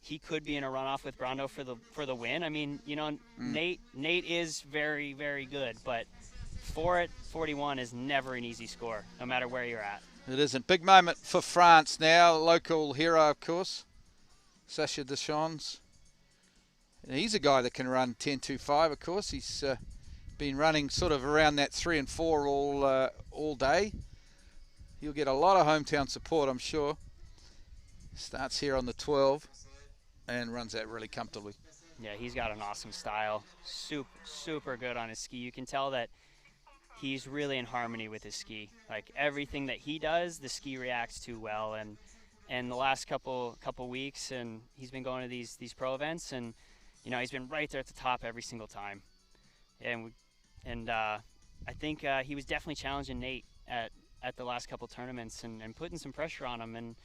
he could be in a runoff with Brando for the win. I mean, you know, Nate is very, very good, but 4 at 41 is never an easy score, no matter where you're at. It isn't. Big moment for France now. Local hero, of course, Sasha Deson. He's a guy that can run 10.25, of course. He's been running sort of around that 3 and 4 all day. He'll get a lot of hometown support, I'm sure. Starts here on the 12 and runs that really comfortably. Yeah, he's got an awesome style. Super good on his ski. You can tell that he's really in harmony with his ski. Like everything that he does, the ski reacts to well. And the last couple weeks, and he's been going to these pro events, and he's been right there at the top every single time. And I think he was definitely challenging Nate at the last couple tournaments and putting some pressure on him. And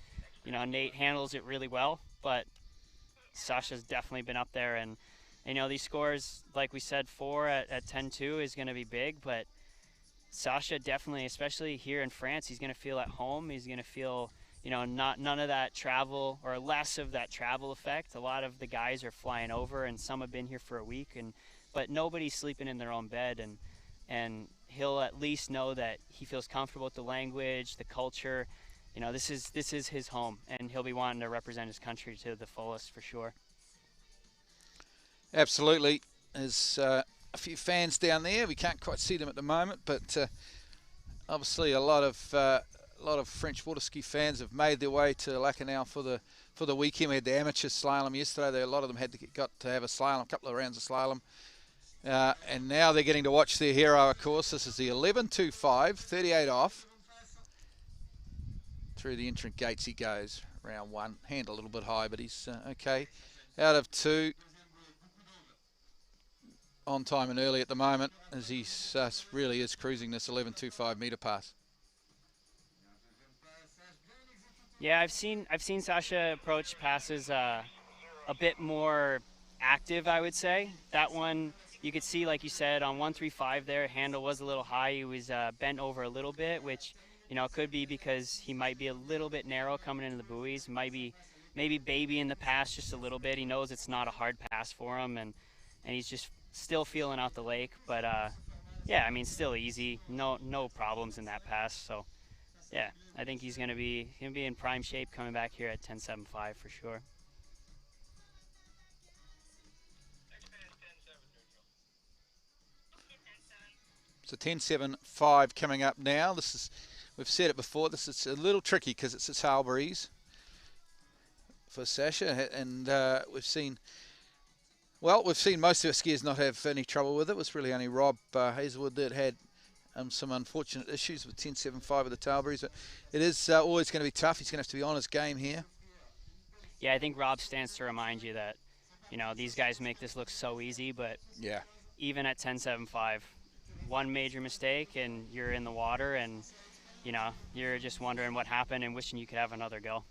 Nate handles it really well, but Sasha's definitely been up there. And these scores, like we said, 4 at 10-2 is going to be big, but Sasha definitely, especially here in France, he's going to feel at home. He's going to feel, none of that travel, or less of that travel effect. A lot of the guys are flying over, and some have been here for a week, but nobody's sleeping in their own bed, and he'll at least know that he feels comfortable with the language, the culture. This is his home, and he'll be wanting to represent his country to the fullest for sure. Absolutely. There's a few fans down there. We can't quite see them at the moment, but obviously a lot of French water ski fans have made their way to Lacanau for the weekend. We had the amateur slalom yesterday. A lot of them got to have a couple of rounds of slalom. And now they're getting to watch their hero, of course. This is the 11.25, 38 off. Through the entrant gates he goes, round 1. Hand a little bit high, but he's okay. Out of 2. On time and early at the moment, as he really is cruising this 11.25 meter pass. Yeah, I've seen Sasha approach passes a bit more active, I would say. That one, you could see, like you said, on 135 there, handle was a little high. He was bent over a little bit, which could be because he might be a little bit narrow coming into the buoys. Maybe babying the pass just a little bit. He knows it's not a hard pass for him, and he's just still feeling out the lake. But yeah, I mean, still easy. No problems in that pass. So yeah, I think he's gonna be in prime shape coming back here at 10.75 for sure. So 10.75 coming up now. We've said it before, this is a little tricky because it's a tail breeze for Sasha, and we've seen most of our skiers not have any trouble with it. It was really only Rob Hazelwood that had some unfortunate issues with 10.75 with the tail breeze. But it is always going to be tough. He's going to have to be on his game here. Yeah, I think Rob stands to remind you that, these guys make this look so easy, but yeah, even at 10.75, one major mistake and you're in the water, and you're just wondering what happened and wishing you could have another go.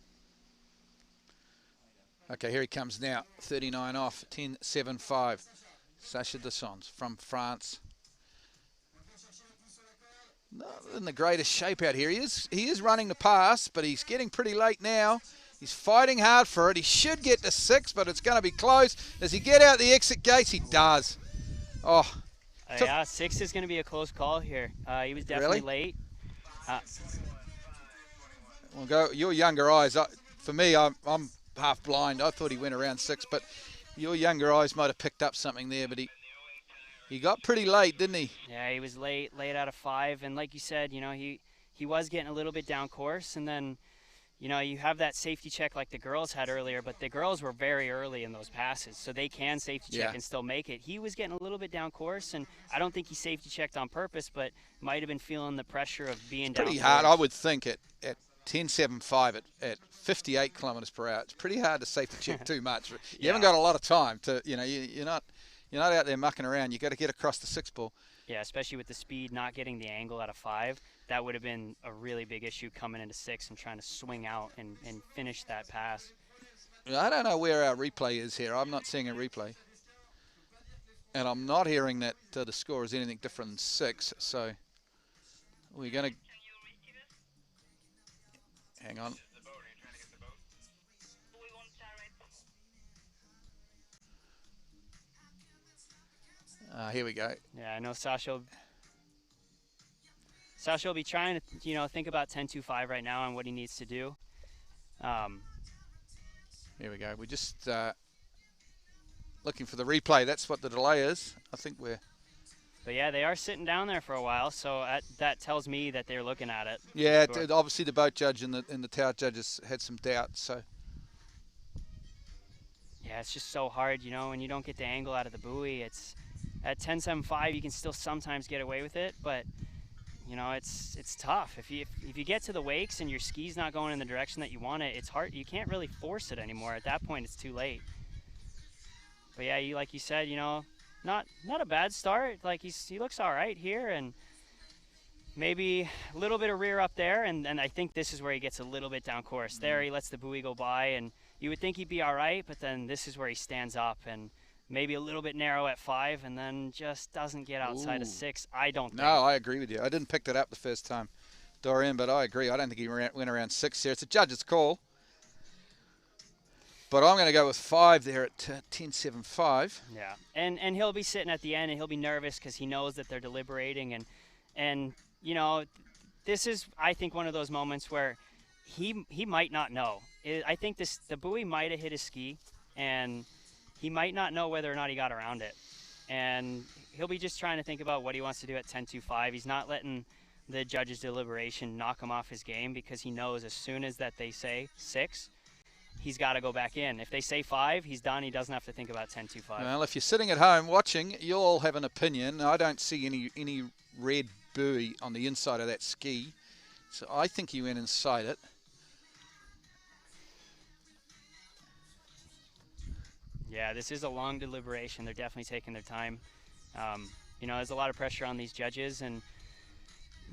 Okay, here he comes now. 39 off, 10.75. Sasha Deson from France. Not in the greatest shape out here. He is running the pass, but he's getting pretty late now. He's fighting hard for it. He should get to 6, but it's going to be close. Does he get out the exit gates? He does. Oh. Yeah, 6 is going to be a close call here. He was definitely late. Well, go your younger eyes. For me, I'm half blind. I thought he went around 6, but your younger eyes might have picked up something there. But he got pretty late, didn't he? Yeah, he was late out of 5, and like you said, he was getting a little bit down course, and then you have that safety check like the girls had earlier, but the girls were very early in those passes, so they can safety check and still make it. He was getting a little bit down course, and I don't think he safety checked on purpose, but might have been feeling the pressure of being down pretty course. Hard, I would think, at 10.75 at 58 kilometers per hour. It's pretty hard to safety check too much. You haven't got a lot of time to, you're not out there mucking around. You got to get across the 6 ball. Yeah, especially with the speed, not getting the angle out of 5. That would have been a really big issue coming into 6 and trying to swing out and finish that pass. I don't know where our replay is here. I'm not seeing a replay. And I'm not hearing that the score is anything different than 6. So we're going to... Hang on. Here we go. Yeah, I know Sasha will be trying to, think about 10.25 right now and what he needs to do. Here we go. We're just looking for the replay. That's what the delay is. I think we're... But yeah, they are sitting down there for a while, so that tells me that they're looking at it. Yeah, obviously the boat judge and the tower judges had some doubts, so... Yeah, it's just so hard, when you don't get the angle out of the buoy. At 10.75, you can still sometimes get away with it, but you know, it's tough. If you get to the wakes and your ski's not going in the direction that you want it, it's hard. You can't really force it anymore. At that point, it's too late. But yeah, like you said, you know, not a bad start. Like he looks all right here, and maybe a little bit of rear up there, and I think this is where he gets a little bit down course. There, he lets the buoy go by, and you would think he'd be all right, but then this is where he stands up, and maybe a little bit narrow at 5, and then just doesn't get outside of 6. I don't think. No, I agree with you. I didn't pick that up the first time, Dorian, but I agree. I don't think he went around 6 here. It's a judge's call. But I'm going to go with 5 there at 10.75. Yeah, and he'll be sitting at the end, and he'll be nervous because he knows that they're deliberating, and you know, this is, I think, one of those moments where he might not know. I think the buoy might have hit his ski, and he might not know whether or not he got around it. And he'll be just trying to think about what he wants to do at 10.25. He's not letting the judge's deliberation knock him off his game, because he knows as soon as that they say 6, he's got to go back in. If they say 5, he's done. He doesn't have to think about 10.25. Well, if you're sitting at home watching, you'll all have an opinion. I don't see any red buoy on the inside of that ski, so I think he went inside it. Yeah, this is a long deliberation. They're definitely taking their time. You know, there's a lot of pressure on these judges, and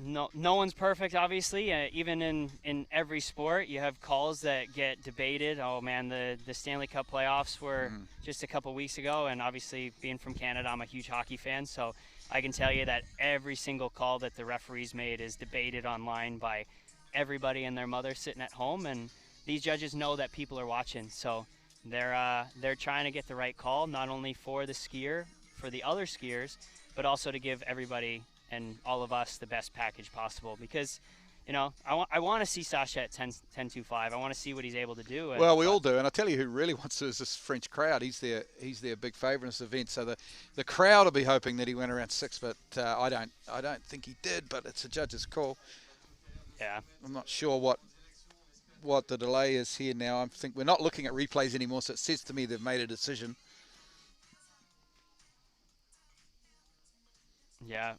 no one's perfect, obviously. Even in every sport, you have calls that get debated. Oh man, the Stanley Cup playoffs were just a couple weeks ago, and obviously being from Canada, I'm a huge hockey fan, so I can tell you that every single call that the referees made is debated online by everybody and their mother sitting at home, and these judges know that people are watching, so they're trying to get the right call, not only for the skier, for the other skiers, but also to give everybody and all of us the best package possible, because you know, I want to see Sasha at 10.25. I want to see what he's able to do. Well, we all do, and I tell you who really wants to is this French crowd. He's their big favourite in this event. So the crowd will be hoping that he went around 6, but I don't think he did. But it's a judge's call. Yeah, I'm not sure what the delay is here now. I think we're not looking at replays anymore, so it says to me they've made a decision. Yeah,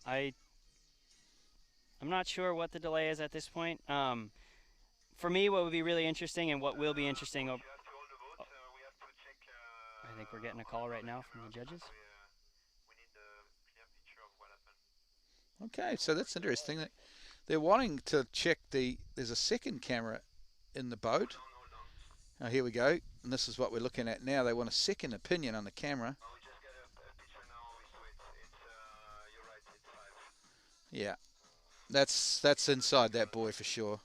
I'm not sure what the delay is at this point. For me, what would be really interesting, and what will be interesting, I think we're getting a call right now from the judges. Okay, so that's interesting. They're wanting to check there's a second camera in the boat. Oh, here we go. And this is what we're looking at now. They want a second opinion on the camera. Yeah. That's inside that buoy for sure.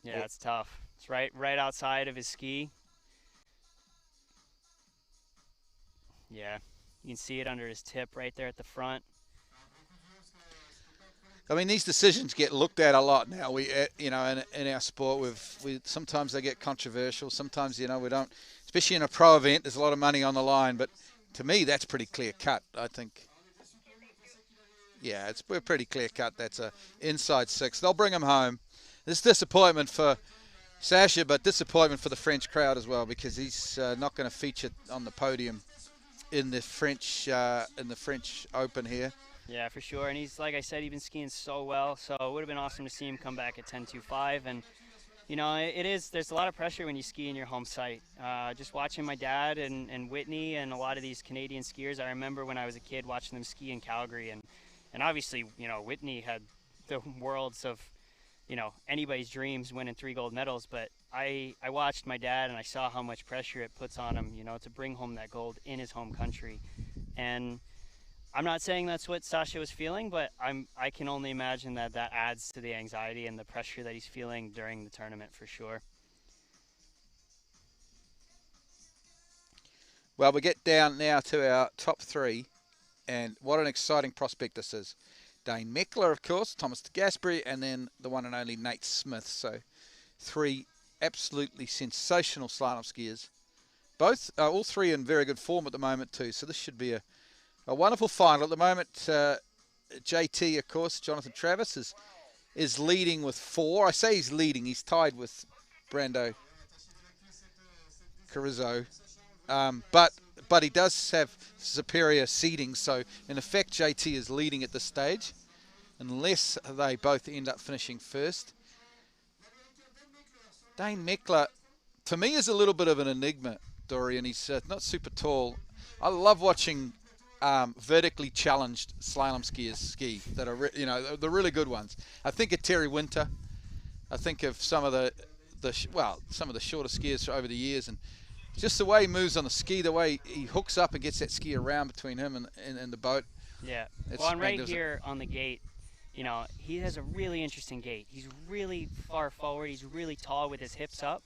Yeah, it's tough. It's right outside of his ski. Yeah, you can see it under his tip right there at the front. I mean, these decisions get looked at a lot now. We, you know, in our sport, sometimes they get controversial. Sometimes, you know, we don't. Especially in a pro event, there's a lot of money on the line. But to me, that's pretty clear cut. I think. Yeah, we're pretty clear cut. That's a inside 6. They'll bring him home. This disappointment for Sasha, but disappointment for the French crowd as well, because he's not going to feature on the podium in the French Open here. Yeah, for sure. And he's, like I said, he's been skiing so well. So it would have been awesome to see him come back at 10.25. And you know, there's a lot of pressure when you ski in your home site. Just watching my dad and Whitney and a lot of these Canadian skiers, I remember when I was a kid watching them ski in Calgary, and obviously, you know, Whitney had the worlds of, you know, anybody's dreams winning 3 gold medals, but I watched my dad and I saw how much pressure it puts on him, you know, to bring home that gold in his home country. And I'm not saying that's what Sasha was feeling, but I can only imagine that adds to the anxiety and the pressure that he's feeling during the tournament for sure. Well, we get down now to our top 3, and what an exciting prospect this is. Dane Meckler, of course, Thomas Degasperi, and then the one and only Nate Smith. So 3 absolutely sensational slalom skiers. All 3 in very good form at the moment too, so this should be a wonderful final. At the moment, JT, of course, Jonathan Travis, is leading with 4. I say he's leading. He's tied with Brando Caruso But he does have superior seeding, so in effect JT is leading at this stage, unless they both end up finishing first. Dane Meckler, to me, is a little bit of an enigma, Dorian. He's not super tall. I love watching vertically challenged slalom skiers ski that are, the really good ones. I think of Terry Winter. I think of some of some of the shorter skiers over the years, and just the way he moves on the ski, the way he hooks up and gets that ski around between him and the boat. Yeah. Well, and right here on the gate, he has a really interesting gait. He's really far forward. He's really tall with his hips up.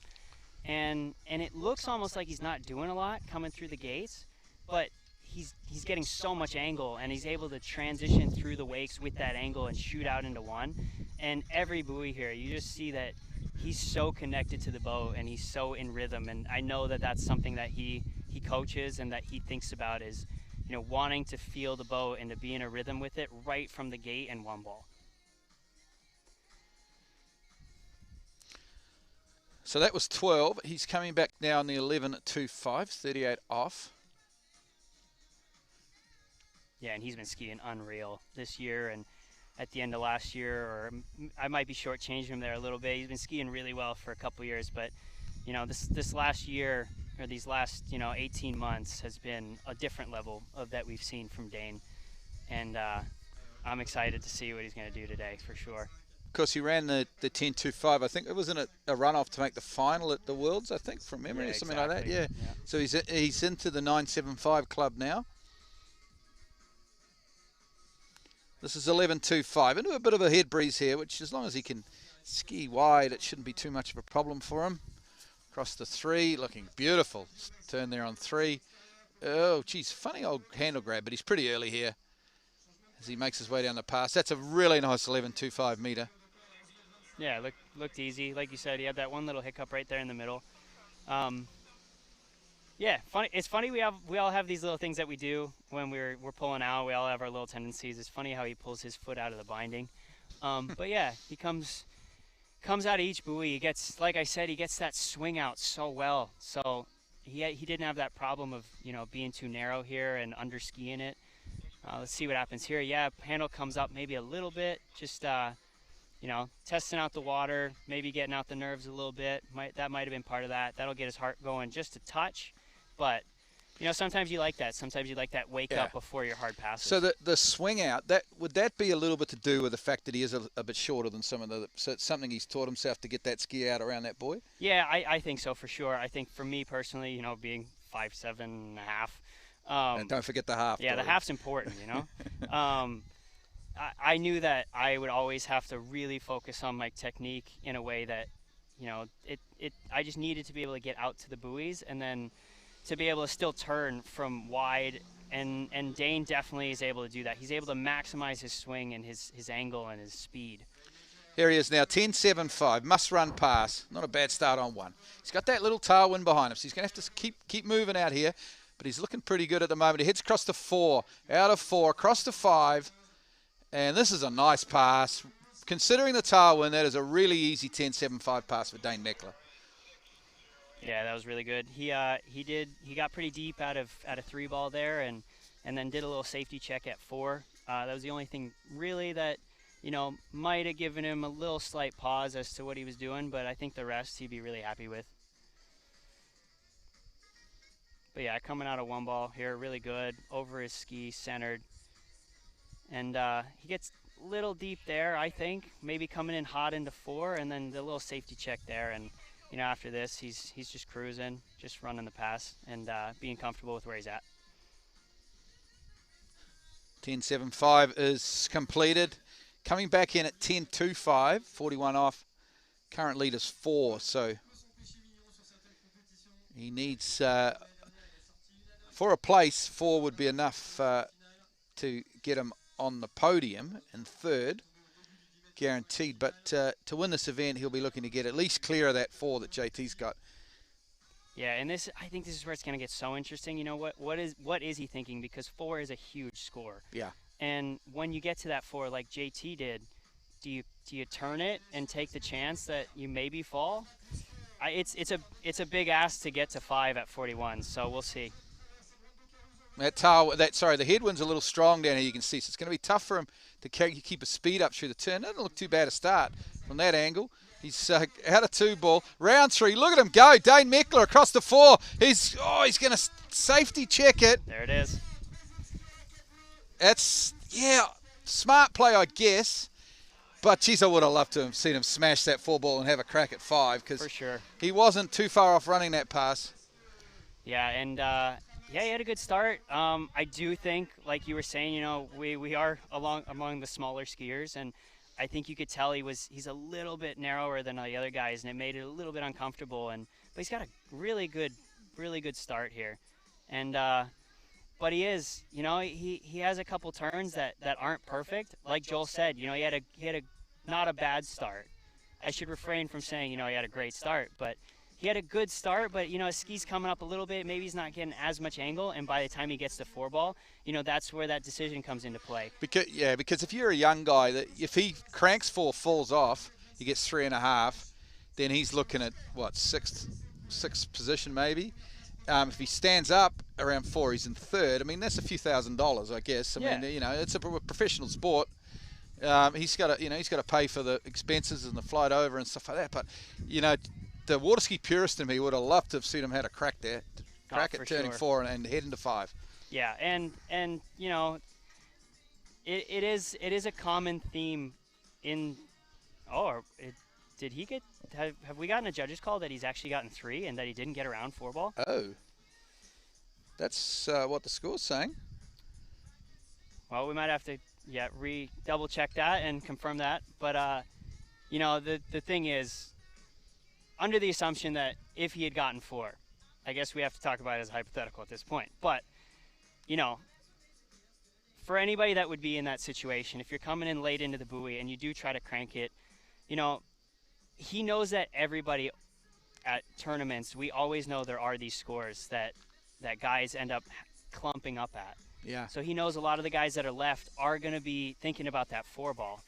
And it looks almost like he's not doing a lot coming through the gates, but he's getting so much angle, and he's able to transition through the wakes with that angle and shoot out into one. And every buoy here, you just see that he's so connected to the boat, and he's so in rhythm. And I know that that's something that he coaches and that he thinks about is, wanting to feel the boat and to be in a rhythm with it right from the gate and one ball. So that was 12. He's coming back now on the 11.25, 38 off. Yeah, and he's been skiing unreal this year, and at the end of last year, or I might be shortchanging him there a little bit. He's been skiing really well for a couple years, but this last year, or these last 18 months, has been a different level of that we've seen from Dane, and I'm excited to see what he's going to do today for sure. Of course, he ran the 10.25. I think it was in a runoff to make the final at the Worlds, I think, from memory, or something like that. Yeah. So he's into the 9.75 club now. This is 11.25. Into a bit of a head breeze here, which as long as he can ski wide, it shouldn't be too much of a problem for him. Across the 3, looking beautiful. Turn there on 3. Oh, geez, funny old handle grab, but he's pretty early here as he makes his way down the pass. That's a really nice 11.25 meter. Yeah, looked easy. Like you said, he had that one little hiccup right there in the middle. Yeah, funny. It's funny we all have these little things that we do when we're pulling out. We all have our little tendencies. It's funny how he pulls his foot out of the binding. But yeah, he comes out of each buoy. He gets, like I said, he gets that swing out so well. So he didn't have that problem of being too narrow here and under skiing it. Let's see what happens here. Yeah, handle comes up maybe a little bit. Just testing out the water, maybe getting out the nerves a little bit. That might have been part of that. That'll get his heart going just a touch. But, sometimes you like that. Sometimes you like that wake up before your hard passes. So the swing out, would that be a little bit to do with the fact that he is a bit shorter than some of the, so it's something he's taught himself to get that ski out around that buoy? Yeah, I think so for sure. I think for me personally, being 5'7.5". And don't forget the half. Yeah, the half's important, I knew that I would always have to really focus on my technique in a way that, I just needed to be able to get out to the buoys and then to be able to still turn from wide, and Dane definitely is able to do that. He's able to maximize his swing and his angle and his speed. Here he is now, 10.75, must run pass. Not a bad start on one. He's got that little tailwind behind him, so he's going to have to keep moving out here, but he's looking pretty good at the moment. He heads across to 4, out of 4, across to 5, and this is a nice pass. Considering the tailwind, that is a really easy 10.75 pass for Dane Meckler. Yeah, that was really good. He got pretty deep out of 3 ball there, and then did a little safety check at 4. That was the only thing really that might have given him a little slight pause as to what he was doing, but I think the rest he'd be really happy with. But yeah, coming out of 1 ball here, really good over his ski, centered, and he gets a little deep there. I think maybe coming in hot into 4, and then the little safety check there, and. After this, he's just cruising, just running the pass, and being comfortable with where he's at. 10.75 is completed. Coming back in at 10.25, 41 off. Current lead is 4, so he needs, for a place, 4 would be enough to get him on the podium in 3rd. Guaranteed, but to win this event, he'll be looking to get at least clear of that 4 that JT's got. Yeah, and I think this is where it's going to get so interesting. What is he thinking? Because 4 is a huge score. Yeah. And when you get to that 4, like JT did, do you turn it and take the chance that you maybe fall, it's a big ask to get to 5 at 41. So we'll see. The headwind's a little strong down here, you can see. So it's going to be tough for him to keep a speed up through the turn. Doesn't look too bad a start from that angle. He's out of 2 ball. Round 3, look at him go. Dane Meckler across the 4. He's going to safety check it. There it is. That's, smart play, I guess. But, geez, I would have loved to have seen him smash that 4 ball and have a crack at 5. Because for sure. He wasn't too far off running that pass. Yeah, and he had a good start. I do think, like you were saying, we are among the smaller skiers, and I think you could tell he's a little bit narrower than the other guys, and it made it a little bit uncomfortable. But he's got a really good start here, and but he is, he has a couple turns that aren't perfect. Like Joel said, he had a not a bad start. I should refrain from saying he had a great start, but he had a good start, but, his ski's coming up a little bit. Maybe he's not getting as much angle, and by the time he gets to 4 ball, that's where that decision comes into play. Because if you're a young guy, if he cranks 4, falls off, he gets 3.5, then he's looking at, sixth position maybe. If he stands up around 4, he's in 3rd. I mean, that's a few $1,000s, I guess. I mean, it's a professional sport. He's got to pay for the expenses and the flight over and stuff like that. But, the water ski purist in me would have loved to have seen him had a crack there, at turning 4 and head into 5. Yeah, and it is a common theme in. Did he get? Have we gotten a judge's call that he's actually gotten 3 and that he didn't get around 4 ball? Oh, that's what the score's saying. Well, we might have to double check that and confirm that. But the thing is, under the assumption that if he had gotten 4, I guess we have to talk about it as hypothetical at this point. But, for anybody that would be in that situation, if you're coming in late into the buoy and you do try to crank it, he knows that everybody at tournaments, we always know there are these scores that guys end up clumping up at. Yeah. So he knows a lot of the guys that are left are going to be thinking about that 4 ball.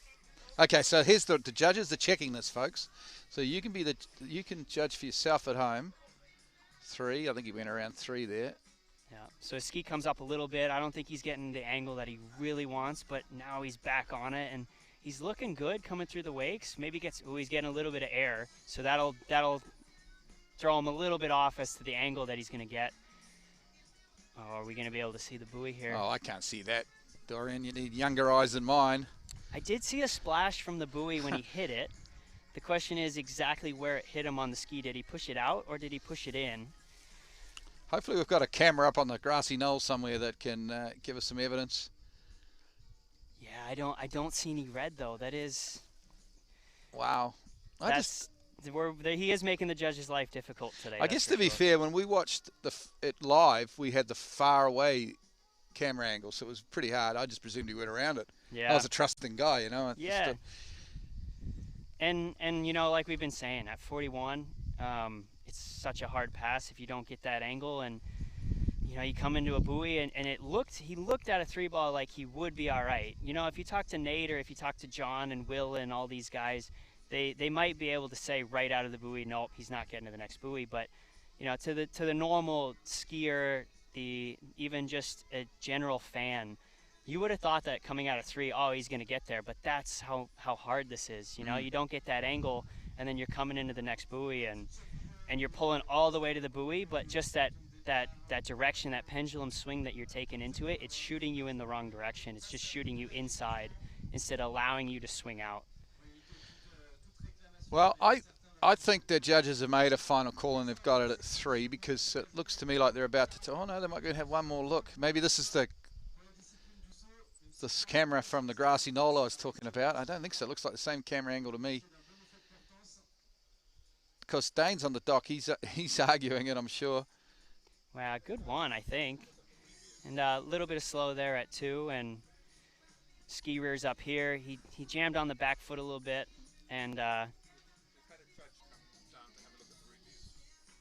Okay, so here's the judges are checking this, folks. So you can judge for yourself at home. 3, I think he went around 3 there. Yeah. So his ski comes up a little bit. I don't think he's getting the angle that he really wants, but now he's back on it and he's looking good coming through the wakes. Maybe he's getting a little bit of air, so that'll throw him a little bit off as to the angle that he's going to get. Oh, are we going to be able to see the buoy here? Oh, I can't see that, Dorian. You need younger eyes than mine. I did see a splash from the buoy when he hit it. The question is exactly where it hit him on the ski. Did he push it out or did he push it in? Hopefully we've got a camera up on the grassy knoll somewhere that can give us some evidence. Yeah, I don't see any red though. That is. Wow. He is making the judge's life difficult today. I guess to be fair, when we watched it live, we had the far away camera angle, so it was pretty hard. I just presumed he went around it. Yeah. I was a trusting guy, Yeah. And like we've been saying, at 41, it's such a hard pass if you don't get that angle. And, you come into a buoy and he looked at a 3 ball like he would be all right. If you talk to Nate or if you talk to John and Will and all these guys, they might be able to say right out of the buoy, nope, he's not getting to the next buoy. But, to the normal skier, even just a general fan, you would have thought that coming out of 3, he's going to get there. But that's how hard this is. You don't get that angle, and then you're coming into the next buoy, and you're pulling all the way to the buoy. But just that direction, that pendulum swing that you're taking into it, it's shooting you in the wrong direction. It's just shooting you inside instead of allowing you to swing out. Well, I think the judges have made a final call and they've got it at 3 because it looks to me like they're about to. Oh no, they might go and have one more look. Maybe this is this camera from the grassy knoll I was talking about. I don't think so. It looks like the same camera angle to me. Because Dane's on the dock, he's arguing it, I'm sure. Wow, good one, I think. And a little bit of slow there at 2, and ski rears up here. He jammed on the back foot a little bit, and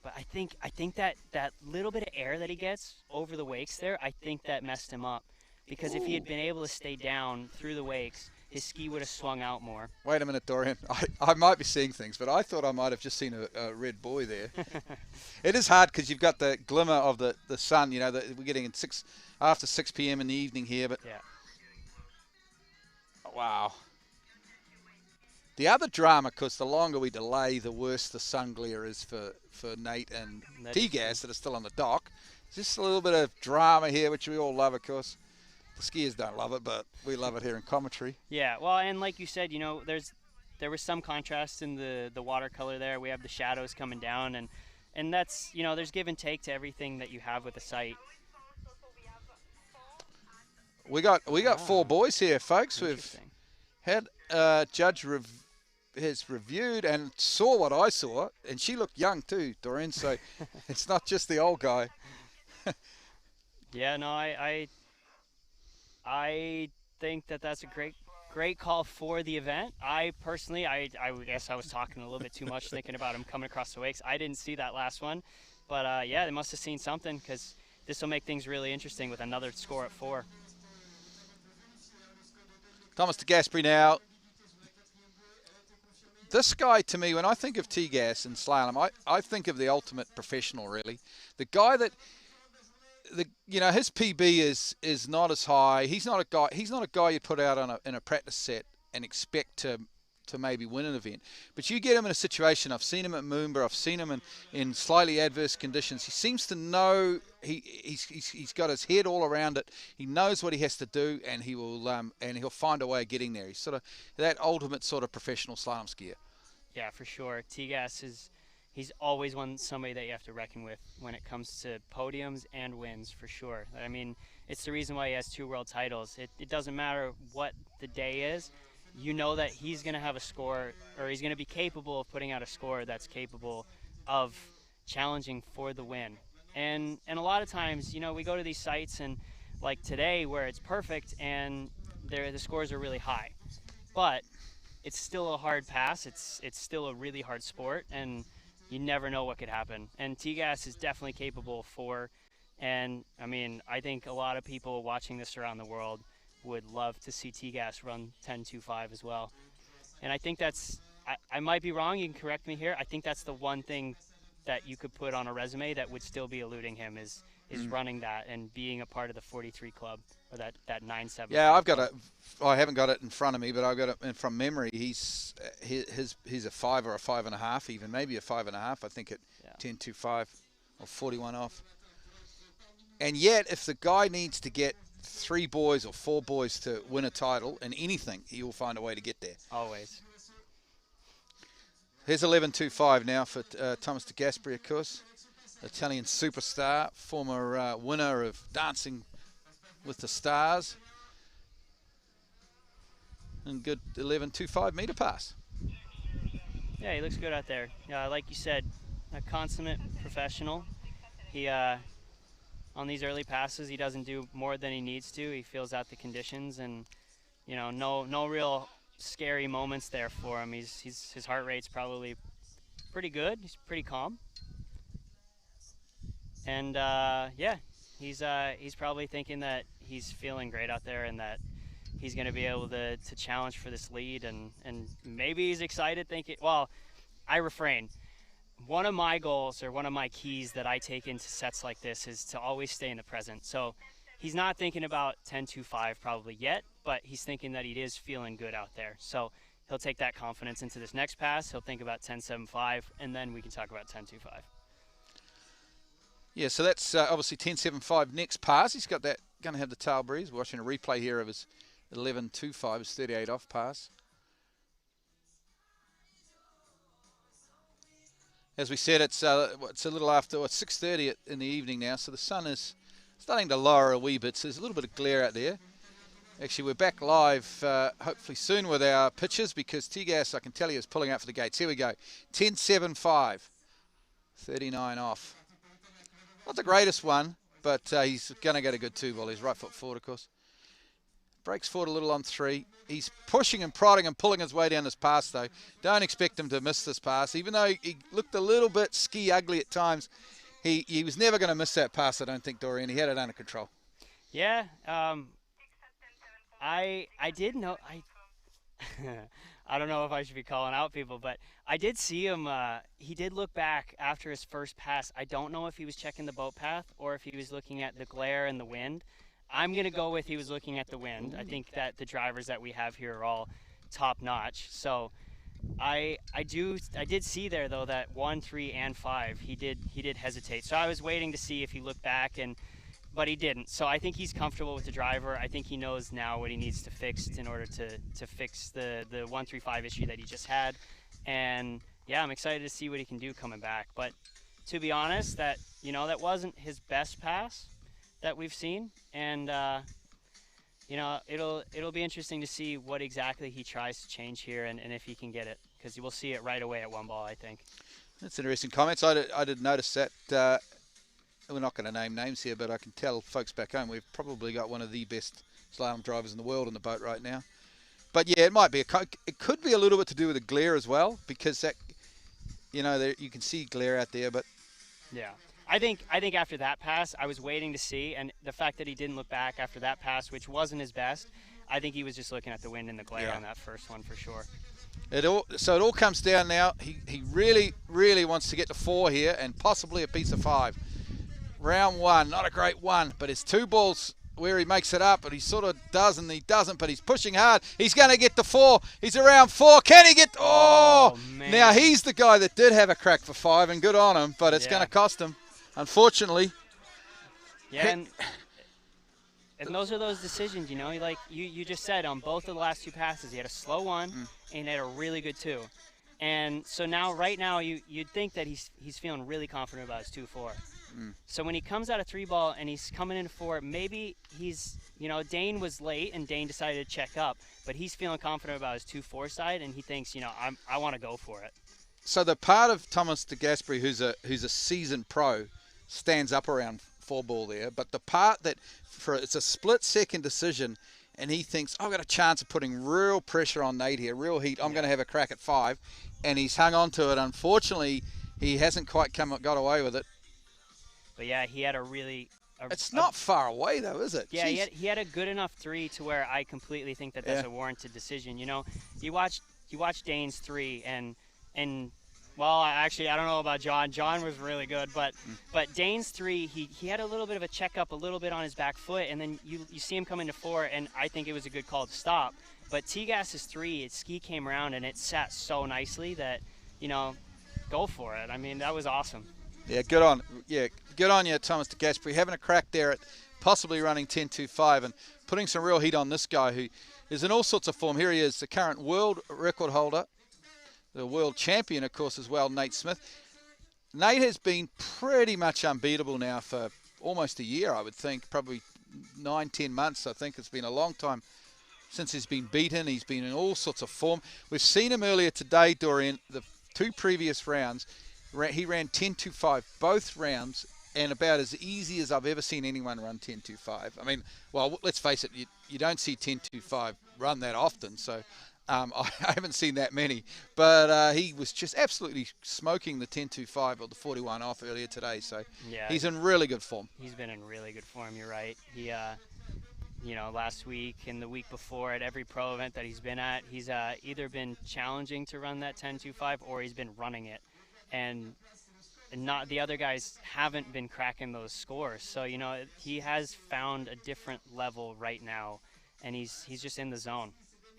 but I think that little bit of air that he gets over the wakes there, I think that messed him up. Because if he had been able to stay down through the wakes, his ski would have swung out more. Wait a minute, Dorian. I might be seeing things, but I thought I might have just seen a red buoy there. It is hard because you've got the glimmer of the sun. You know, we're getting in after 6 p.m. in the evening here. But yeah. Wow. The other drama, because the longer we delay, the worse the sun glare is for Nate and T-Gas that are still on the dock. Just a little bit of drama here, which we all love, of course. The skiers don't love it, but we love it here in commentary. Yeah, well, and like you said, you know, there was some contrast in the watercolor there. We have the shadows coming down, and that's, you know, there's give and take to everything that you have with the site. We got 4 boys here, folks. We've had judge has reviewed and saw what I saw, and she looked young too, Doreen. So it's not just the old guy. Yeah, no, I think that's a great call for the event. I personally, I guess I was talking a little bit too much, thinking about him coming across the wakes. I didn't see that last one, but yeah, they must have seen something, because this will make things really interesting with another score at 4. Thomas Degasperi now. This guy, to me, when I think of T-Gas and Slalom, I think of the ultimate professional, really. The guy that, you know, his PB is not as high. He's not a guy you put out in a practice set and expect to maybe win an event. But you get him in a situation, I've seen him at Moomba, I've seen him in slightly adverse conditions. He seems to know, he's got his head all around it. He knows what he has to do, and he'll find a way of getting there. He's sort of that ultimate sort of professional slalom skier. Yeah, for sure. T-Gas he's always somebody that you have to reckon with when it comes to podiums and wins, for sure. I mean, it's the reason why he has 2 world titles. It doesn't matter what the day is. You know that he's going to have a score, or he's going to be capable of putting out a score that's capable of challenging for the win. And a lot of times, you know, we go to these sites, and like today where it's perfect and the scores are really high. But it's still a hard pass. It's still a really hard sport, and you never know what could happen. And T-Gas is definitely capable for, and I mean, I think a lot of people watching this around the world would love to see T-Gas run 10.25 as well. And I think that's, I might be wrong, you can correct me here, I think that's the one thing that you could put on a resume that would still be eluding him is running that and being a part of the 43 club, or that 9.7. Yeah, I haven't got it in front of me, but I've got it from memory. He's a 5 or a 5.5 even, maybe a 5.5, I think at 10.25 or 41 off. And yet, if the guy needs to get 3 boys or 4 boys to win a title in anything, he will find a way to get there. Always. Here's 11.25 now for Thomas Degasperi, of course. Italian superstar, former winner of Dancing with the Stars. And good 11.25 meter pass. Yeah, he looks good out there. Like you said, a consummate professional. He on these early passes, he doesn't do more than he needs to. He feels out the conditions, and you know, no real scary moments there for him. His heart rate's probably pretty good. He's pretty calm, and yeah, he's probably thinking that he's feeling great out there, and that he's going to be able to challenge for this lead, and maybe he's excited, thinking, well, I refrain. One of my goals, or one of my keys that I take into sets like this, is to always stay in the present. So he's not thinking about 10.25 probably yet, but he's thinking that he is feeling good out there. So he'll take that confidence into this next pass. He'll think about 10.75, and then we can talk about 10.25. Yeah, so that's obviously 10.75 next pass. He's got that, going to have the tail breeze. We're watching a replay here of his 11.25, his 38 off pass. As we said, it's a little after 6:30 in the evening now, so the sun is starting to lower a wee bit. So there's a little bit of glare out there. Actually, we're back live hopefully soon with our pitches, because T-Gas, I can tell you, is pulling out for the gates. Here we go. 10.75, 39 off. Not the greatest one, but he's going to get a good 2-ball. He's right foot forward, of course. Breaks forward a little on 3. He's pushing and prodding and pulling his way down this pass, though. Don't expect him to miss this pass. Even though he looked a little bit ski ugly at times, he was never going to miss that pass, I don't think, Dorian. He had it under control. Yeah, I did know. I don't know if I should be calling out people, but I did see him. He did look back after his first pass. I don't know if he was checking the boat path or if he was looking at the glare and the wind. I'm going to go with he was looking at the wind. I think that the drivers that we have here are all top notch. So I did see there though that 1, 3, and 5 he did hesitate. So I was waiting to see if he looked back, but he didn't. So I think he's comfortable with the driver. I think he knows now what he needs to fix in order to fix the 1, 3, 5 issue that he just had. And yeah, I'm excited to see what he can do coming back. But to be honest, that wasn't his best pass that we've seen, and it'll be interesting to see what exactly he tries to change here and if he can get it, because you will see it right away at 1 ball, I think. That's interesting comments. I did notice that. We're not going to name names here, but I can tell folks back home we've probably got one of the best slalom drivers in the world on the boat right now. But yeah, it might be it could be a little bit to do with the glare as well, because that you can see glare out there. But yeah, I think after that pass, I was waiting to see, and the fact that he didn't look back after that pass, which wasn't his best, I think he was just looking at the wind and the glare on that first one for sure. So it all comes down now. He really, really wants to get to 4 here and possibly a piece of 5. Round 1, not a great one, but it's 2 balls where he makes it up, but he sort of does and he doesn't, but he's pushing hard. He's going to get to 4. He's around 4. Can he get... Oh, man. Now he's the guy that did have a crack for 5, and good on him, but it's going to cost him, unfortunately. Yeah, and those are those decisions, like you just said, on both of the last 2 passes, he had a slow one and he had a really good 2. And so right now, you'd think that he's feeling really confident about his 2-4. So when he comes out of 3 ball and he's coming into 4, maybe he's, Dane was late and Dane decided to check up, but he's feeling confident about his 2-4 side, and he thinks, I want to go for it. So the part of Thomas Degasperi, who's a seasoned pro, stands up around 4 ball there, but the part that it's a split-second decision, and he thinks, I've got a chance of putting real pressure on Nate here, real heat. I'm going to have a crack at 5, and he's hung on to it. Unfortunately, he hasn't quite got away with it. But yeah, he had it's not far away though, is it? Yeah, he had a good enough 3 to where I completely think that's a warranted decision. You watch Dane's 3 and well, actually I don't know about John. John was really good, but Dane's 3, he had a little bit of a checkup, a little bit on his back foot, and then you see him come into 4, and I think it was a good call to stop. But T-Gas's 3, its ski came around and it sat so nicely that go for it. I mean, that was awesome. Yeah, good on you, Thomas Degasperi, having a crack there at possibly running 10.25 and putting some real heat on this guy who is in all sorts of form. Here he is, the current world record holder, the world champion, of course, as well, Nate Smith. Nate has been pretty much unbeatable now for almost a year, I would think, probably 9-10 months. I think it's been a long time since he's been beaten. He's been in all sorts of form. We've seen him earlier today, Dorian, the 2 previous rounds. He ran 10.25 both rounds, and about as easy as I've ever seen anyone run 10.25. I mean, well, let's face it, you don't see 10.25 run that often, so I haven't seen that many. But he was just absolutely smoking the 10.25 or the 41 off earlier today, so he's in really good form. He's been in really good form, you're right. He, last week and the week before at every pro event that he's been at, he's either been challenging to run that 10.25 or he's been running it. And not the other guys haven't been cracking those scores. So, he has found a different level right now, and he's just in the zone.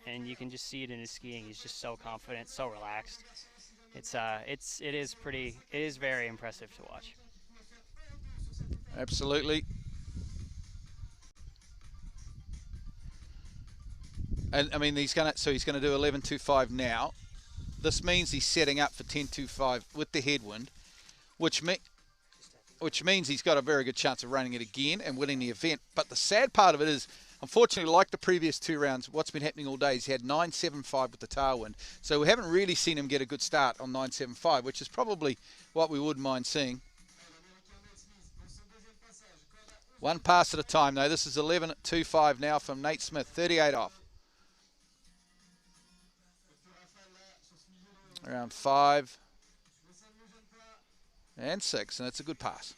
And you can just see it in his skiing. He's just so confident, so relaxed. It is very impressive to watch. Absolutely. And I mean, he's going to do 11.25 now. This means he's setting up for 10.25 with the headwind, which means he's got a very good chance of running it again and winning the event. But the sad part of it is, unfortunately, like the previous 2 rounds, what's been happening all day is he had 9.75 with the tailwind. So we haven't really seen him get a good start on 9.75, which is probably what we wouldn't mind seeing. 1 pass at a time, though. This is 11.25 now from Nate Smith, 38 off. Around 5 and 6, and it's a good pass.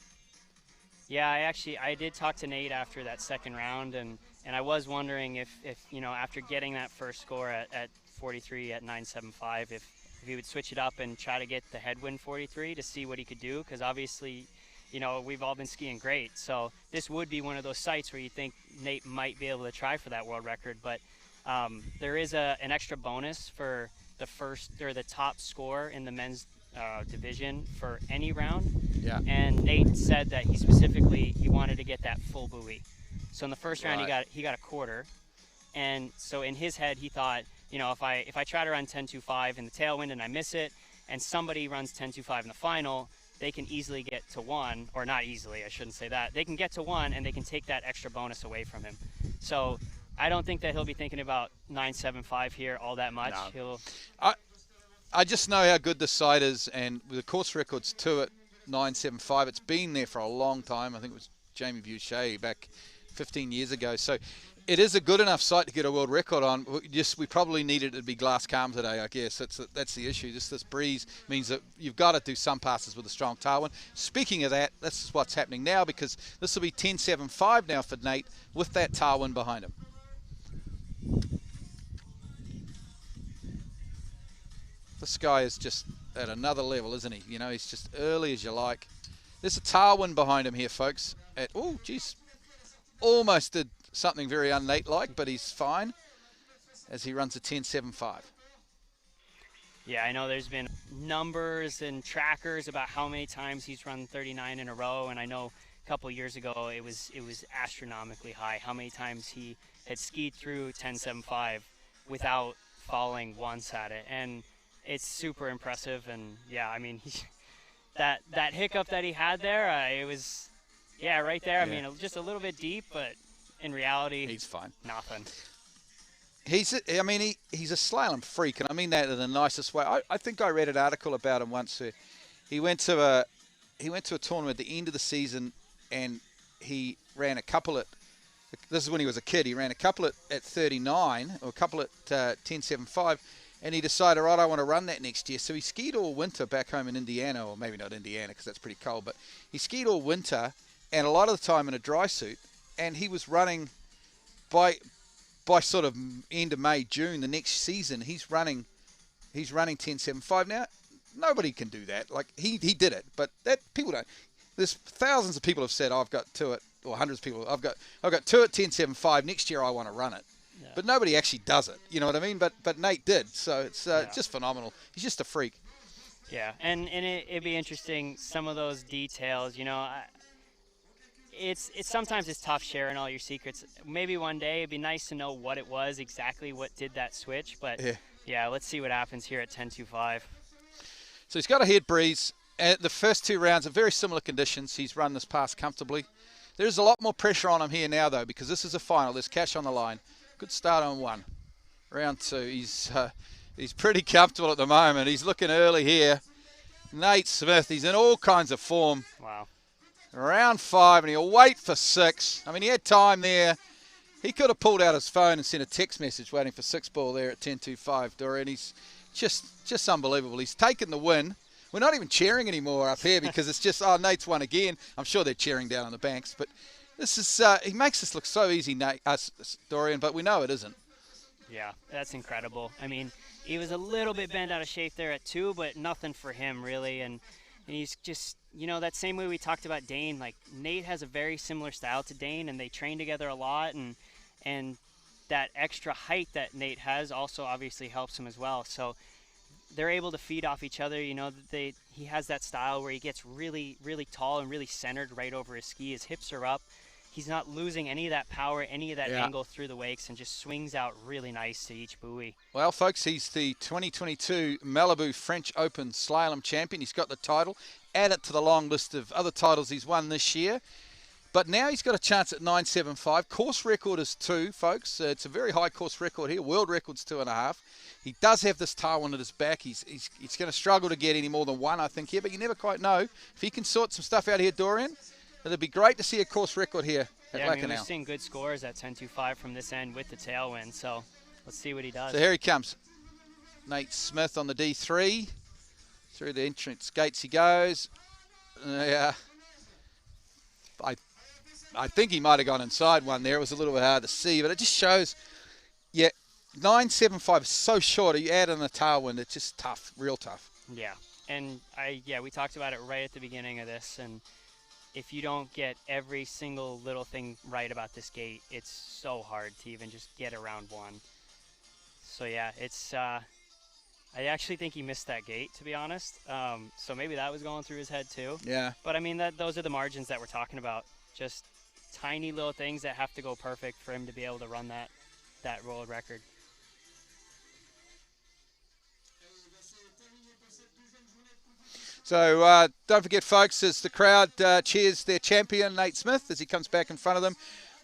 Yeah, I did talk to Nate after that second round, and I was wondering if after getting that first score at 43 at 9.75 if he would switch it up and try to get the headwind 43 to see what he could do, because obviously, you know, we've all been skiing great. So this would be one of those sites where you think Nate might be able to try for that world record. But there is an extra bonus for the first or the top score in the men's division for any round. Yeah. And Nate said that he wanted to get that full buoy. So in the first round he got a quarter. And so in his head he thought, you know, if I try to run 10.25 in the tailwind and I miss it, and somebody runs 10.25 in the final, they can easily get to 1, or not easily, I shouldn't say that. They can get to 1 and they can take that extra bonus away from him. So I don't think that he'll be thinking about 9.75 here all that much. No. I just know how good this site is, and with the course records to it, 9.75. It's been there for a long time. I think it was Jamie Boucher back 15 years ago. So it is a good enough site to get a world record on. We probably need it to be glass calm today, I guess. That's the issue. Just this breeze means that you've got to do some passes with a strong tailwind. Speaking of that, this is what's happening now, because this will be 10.75 now for Nate with that tailwind behind him. This guy is just at another level, isn't he? You know, he's just early as you like. There's a tailwind behind him here, folks. Oh, geez. Almost did something very un-Nate-like, but he's fine as he runs a 10.75. Yeah, I know there's been numbers and trackers about how many times he's run 39 in a row, and I know a couple years ago it was astronomically high how many times he had skied through 10.75 without falling once at it, and it's super impressive. And yeah, I mean, that hiccup that he had there, it was right there. I mean, just a little bit deep, but in reality, he's fine. Nothing. He's a slalom freak, and I mean that in the nicest way. I think I read an article about him once. He went to a tournament at the end of the season, and he ran a couple at. This is when he was a kid. He ran a couple at 39, or a couple at 10.75, and he decided, right, I want to run that next year. So he skied all winter back home in Indiana, or maybe not Indiana because that's pretty cold, but he skied all winter, and a lot of the time in a dry suit, and he was running by sort of end of May, June the next season. He's running 10.75 now. Nobody can do that. Like he did it, but that people don't. There's thousands of people have said, I've got two at, or hundreds of people. I've got two at 10.75. Next year I want to run it, but nobody actually does it. You know what I mean? But Nate did, so it's just phenomenal. He's just a freak. Yeah, and it'd be interesting, some of those details. You know, it's sometimes it's tough sharing all your secrets. Maybe one day it'd be nice to know what it was exactly, what did that switch. But yeah, let's see what happens here at 10.25. So he's got a head breeze. The first two rounds are very similar conditions. He's run this pass comfortably. There's a lot more pressure on him here now, though, because this is a final. There's cash on the line. Good start on 1. Round 2, he's pretty comfortable at the moment. He's looking early here. Nate Smith, he's in all kinds of form. Wow. Round 5, and he'll wait for 6. I mean, he had time there. He could have pulled out his phone and sent a text message waiting for 6 ball there at 10.25, Dorian. He's just unbelievable. He's taken the win. We're not even cheering anymore up here because it's just, oh, Nate's won again. I'm sure they're cheering down on the banks, but this is he makes this look so easy, Dorian, but we know it isn't. Yeah, that's incredible. I mean, he was a little bit bent out of shape there at 2, but nothing for him really, and he's just, you know, that same way we talked about Dane. Like, Nate has a very similar style to Dane, and they train together a lot, and that extra height that Nate has also obviously helps him as well. So they're able to feed off each other. You know, he has that style where he gets really, really tall and really centered right over his ski. His hips are up. He's not losing any of that power, any of that angle through the wakes, and just swings out really nice to each buoy. Well, folks, he's the 2022 Malibu French Open Slalom champion. He's got the title. Add it to the long list of other titles he's won this year. But now he's got a chance at 9.75. Course record is 2, folks. It's a very high course record here. World record's 2.5. He does have this tailwind at his back. He's going to struggle to get any more than 1, I think, here. But you never quite know. If he can sort some stuff out here, Dorian, it'd be great to see a course record here at Lacanau. I mean, we've now. seen good scores at 10.25 from this end with the tailwind. So let's see what he does. So here he comes. Nate Smith on the D3. Through the entrance gates he goes. Yeah. I think he might have gone inside one there. It was a little bit hard to see, but it just shows, 9.75 is so short. You add in the tailwind, it's just tough, real tough. Yeah, and we talked about it right at the beginning of this, and if you don't get every single little thing right about this gate, it's so hard to even just get around one. So yeah, it's I actually think he missed that gate, to be honest. So maybe that was going through his head too. Yeah. But I mean, those are the margins that we're talking about. Just tiny little things that have to go perfect for him to be able to run that world record. So don't forget, folks, as the crowd cheers their champion, Nate Smith, as he comes back in front of them.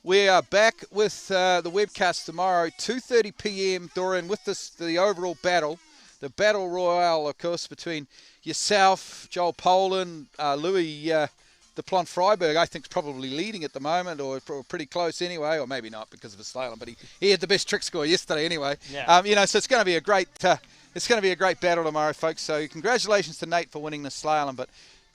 We are back with the webcast tomorrow, 2:30 p.m. Dorian, with the overall battle, the battle royale, of course, between yourself, Joel Poland, Louis de Plon-Freiberg, I think, is probably leading at the moment, or pretty close anyway, or maybe not because of his slalom, but he had the best trick score yesterday anyway. Yeah. So it's going to be a great battle tomorrow, folks. So congratulations to Nate for winning the slalom, but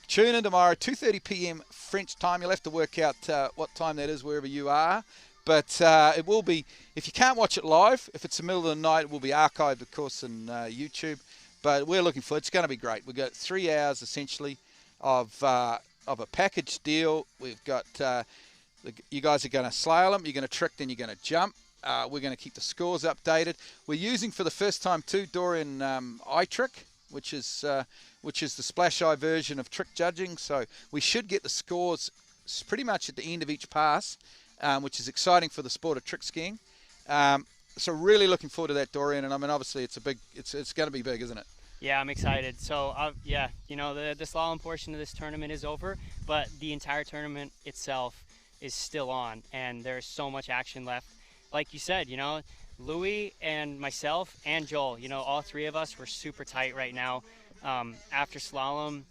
tune in tomorrow, 2:30 p.m. French time. You'll have to work out what time that is wherever you are. But it will be, if you can't watch it live, if it's the middle of the night, it will be archived, of course, on YouTube. But we're looking for it. It's going to be great. We've got 3 hours, essentially, of a package deal. We've got, you guys are going to slalom, you're going to trick, then you're going to jump. We're going to keep the scores updated. We're using for the first time too, Dorian, iTrick, which is the splash eye version of trick judging. So we should get the scores pretty much at the end of each pass, which is exciting for the sport of trick skiing. So really looking forward to that, Dorian. And I mean, obviously it's going to be big, isn't it? Yeah, I'm excited. So, the slalom portion of this tournament is over, but the entire tournament itself is still on, and there's so much action left. Like you said, Louis and myself and Joel, all three of us, we're super tight right now. After slalom,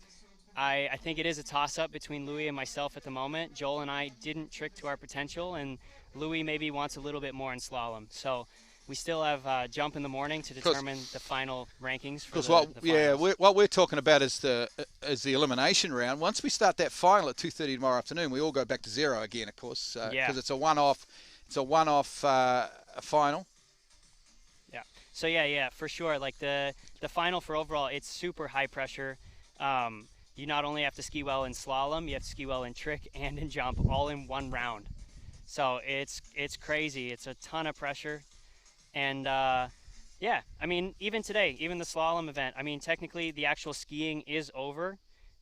I think it is a toss-up between Louis and myself at the moment. Joel and I didn't trick to our potential, and Louis maybe wants a little bit more in slalom. So we still have jump in the morning to determine the final rankings for the finals. What we're talking about is the elimination round. Once we start that final at 2:30 tomorrow afternoon, we all go back to zero again, of course, because it's a one-off. It's a one-off final. Yeah. So yeah, for sure. Like the final for overall, it's super high pressure. You not only have to ski well in slalom, you have to ski well in trick and in jump, all in one round. So it's crazy. It's a ton of pressure. And I mean, even today, even the slalom event, I mean, technically the actual skiing is over,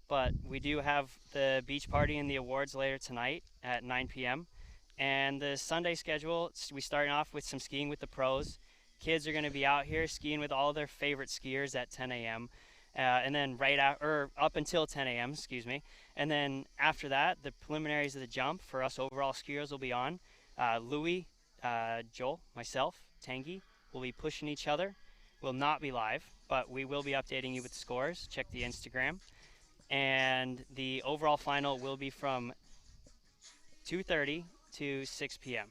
but we do have the beach party and the awards later tonight at 9 p.m. And the Sunday schedule, we starting off with some skiing with the pros. Kids are going to be out here skiing with all their favorite skiers at 10 a.m. And then up until 10 a.m., excuse me. And then after that, the preliminaries of the jump for us overall skiers will be on. Louis, Joel, myself, Tanguy will be pushing each other. We'll not be live, but we will be updating you with the scores. Check the Instagram. And the overall final will be from 2:30 to 6 p.m.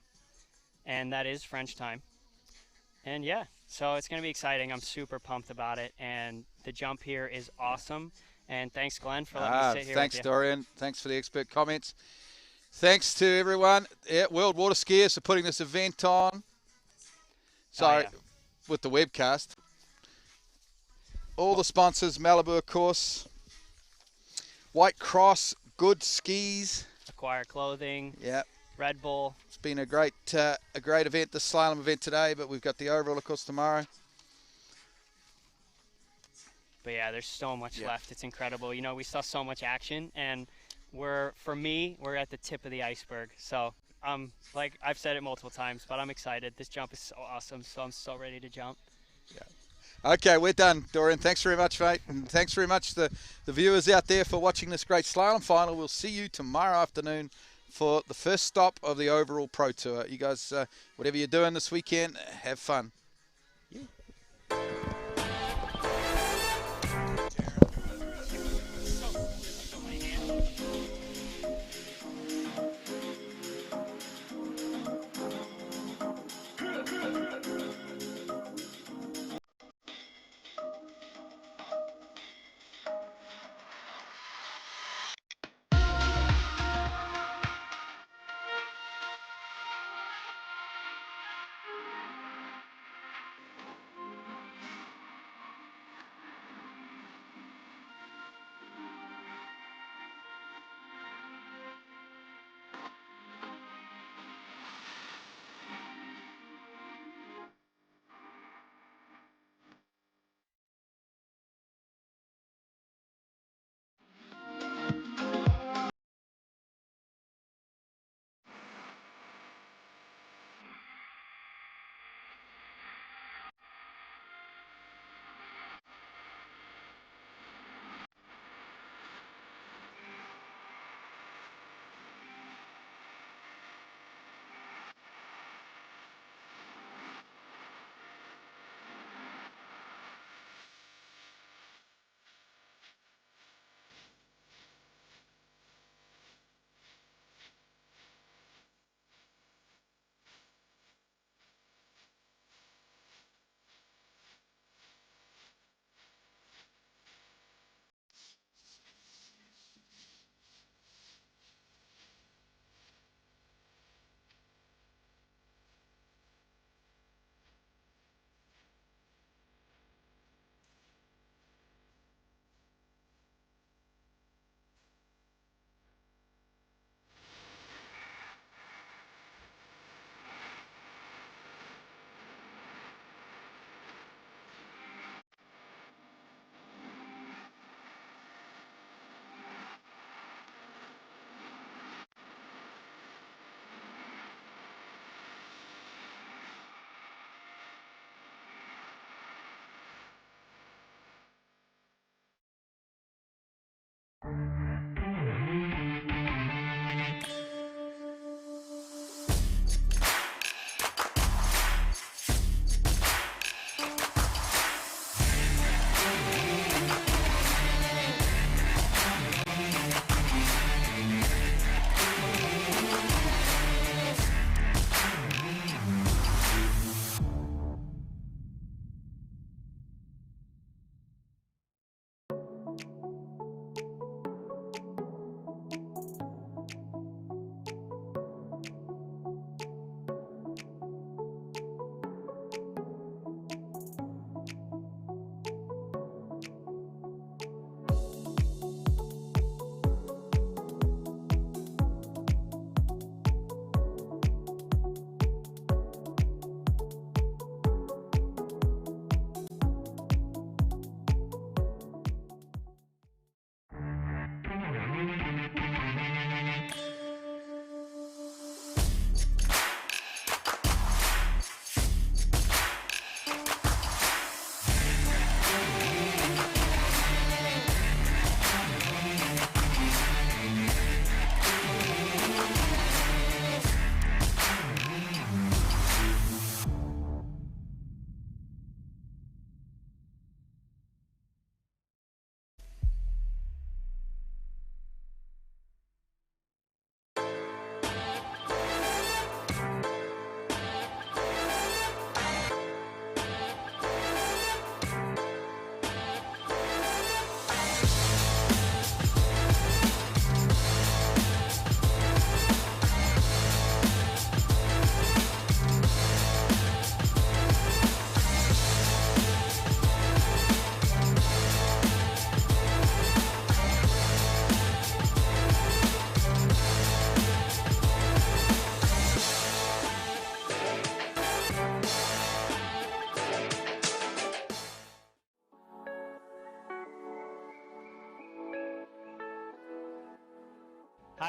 And that is French time. And yeah, so it's going to be exciting. I'm super pumped about it. And the jump here is awesome. And thanks, Glenn, for letting me sit here Thanks, with you. Dorian. Thanks for the expert comments. Thanks to everyone at WorldWaterSkiers for putting this event on. Sorry, with the webcast. All the sponsors, Malibu, of course. White Cross, Good Skis. Acquire Clothing. Yeah. Red Bull. It's been a great event, the slalom event today, but we've got the overall, of course, tomorrow. But yeah, there's so much left. It's incredible. We saw so much action, and we're at the tip of the iceberg. So like I've said it multiple times, but I'm excited. This jump is so awesome, so I'm so ready to jump. Yeah. Okay, we're done, Dorian. Thanks very much, mate. And thanks very much to the viewers out there for watching this great slalom final. We'll see you tomorrow afternoon for the first stop of the overall Pro Tour. You guys, whatever you're doing this weekend, have fun.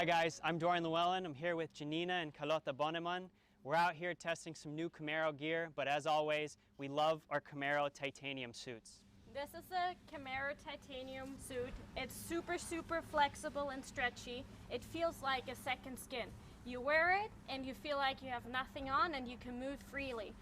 Hi guys, I'm Dorian Llewellyn. I'm here with Janina and Carlota Boneman. We're out here testing some new Camaro gear, but as always, we love our Camaro titanium suits. This is a Camaro titanium suit. It's super flexible and stretchy. It feels like a second skin. You wear it and you feel like you have nothing on and you can move freely.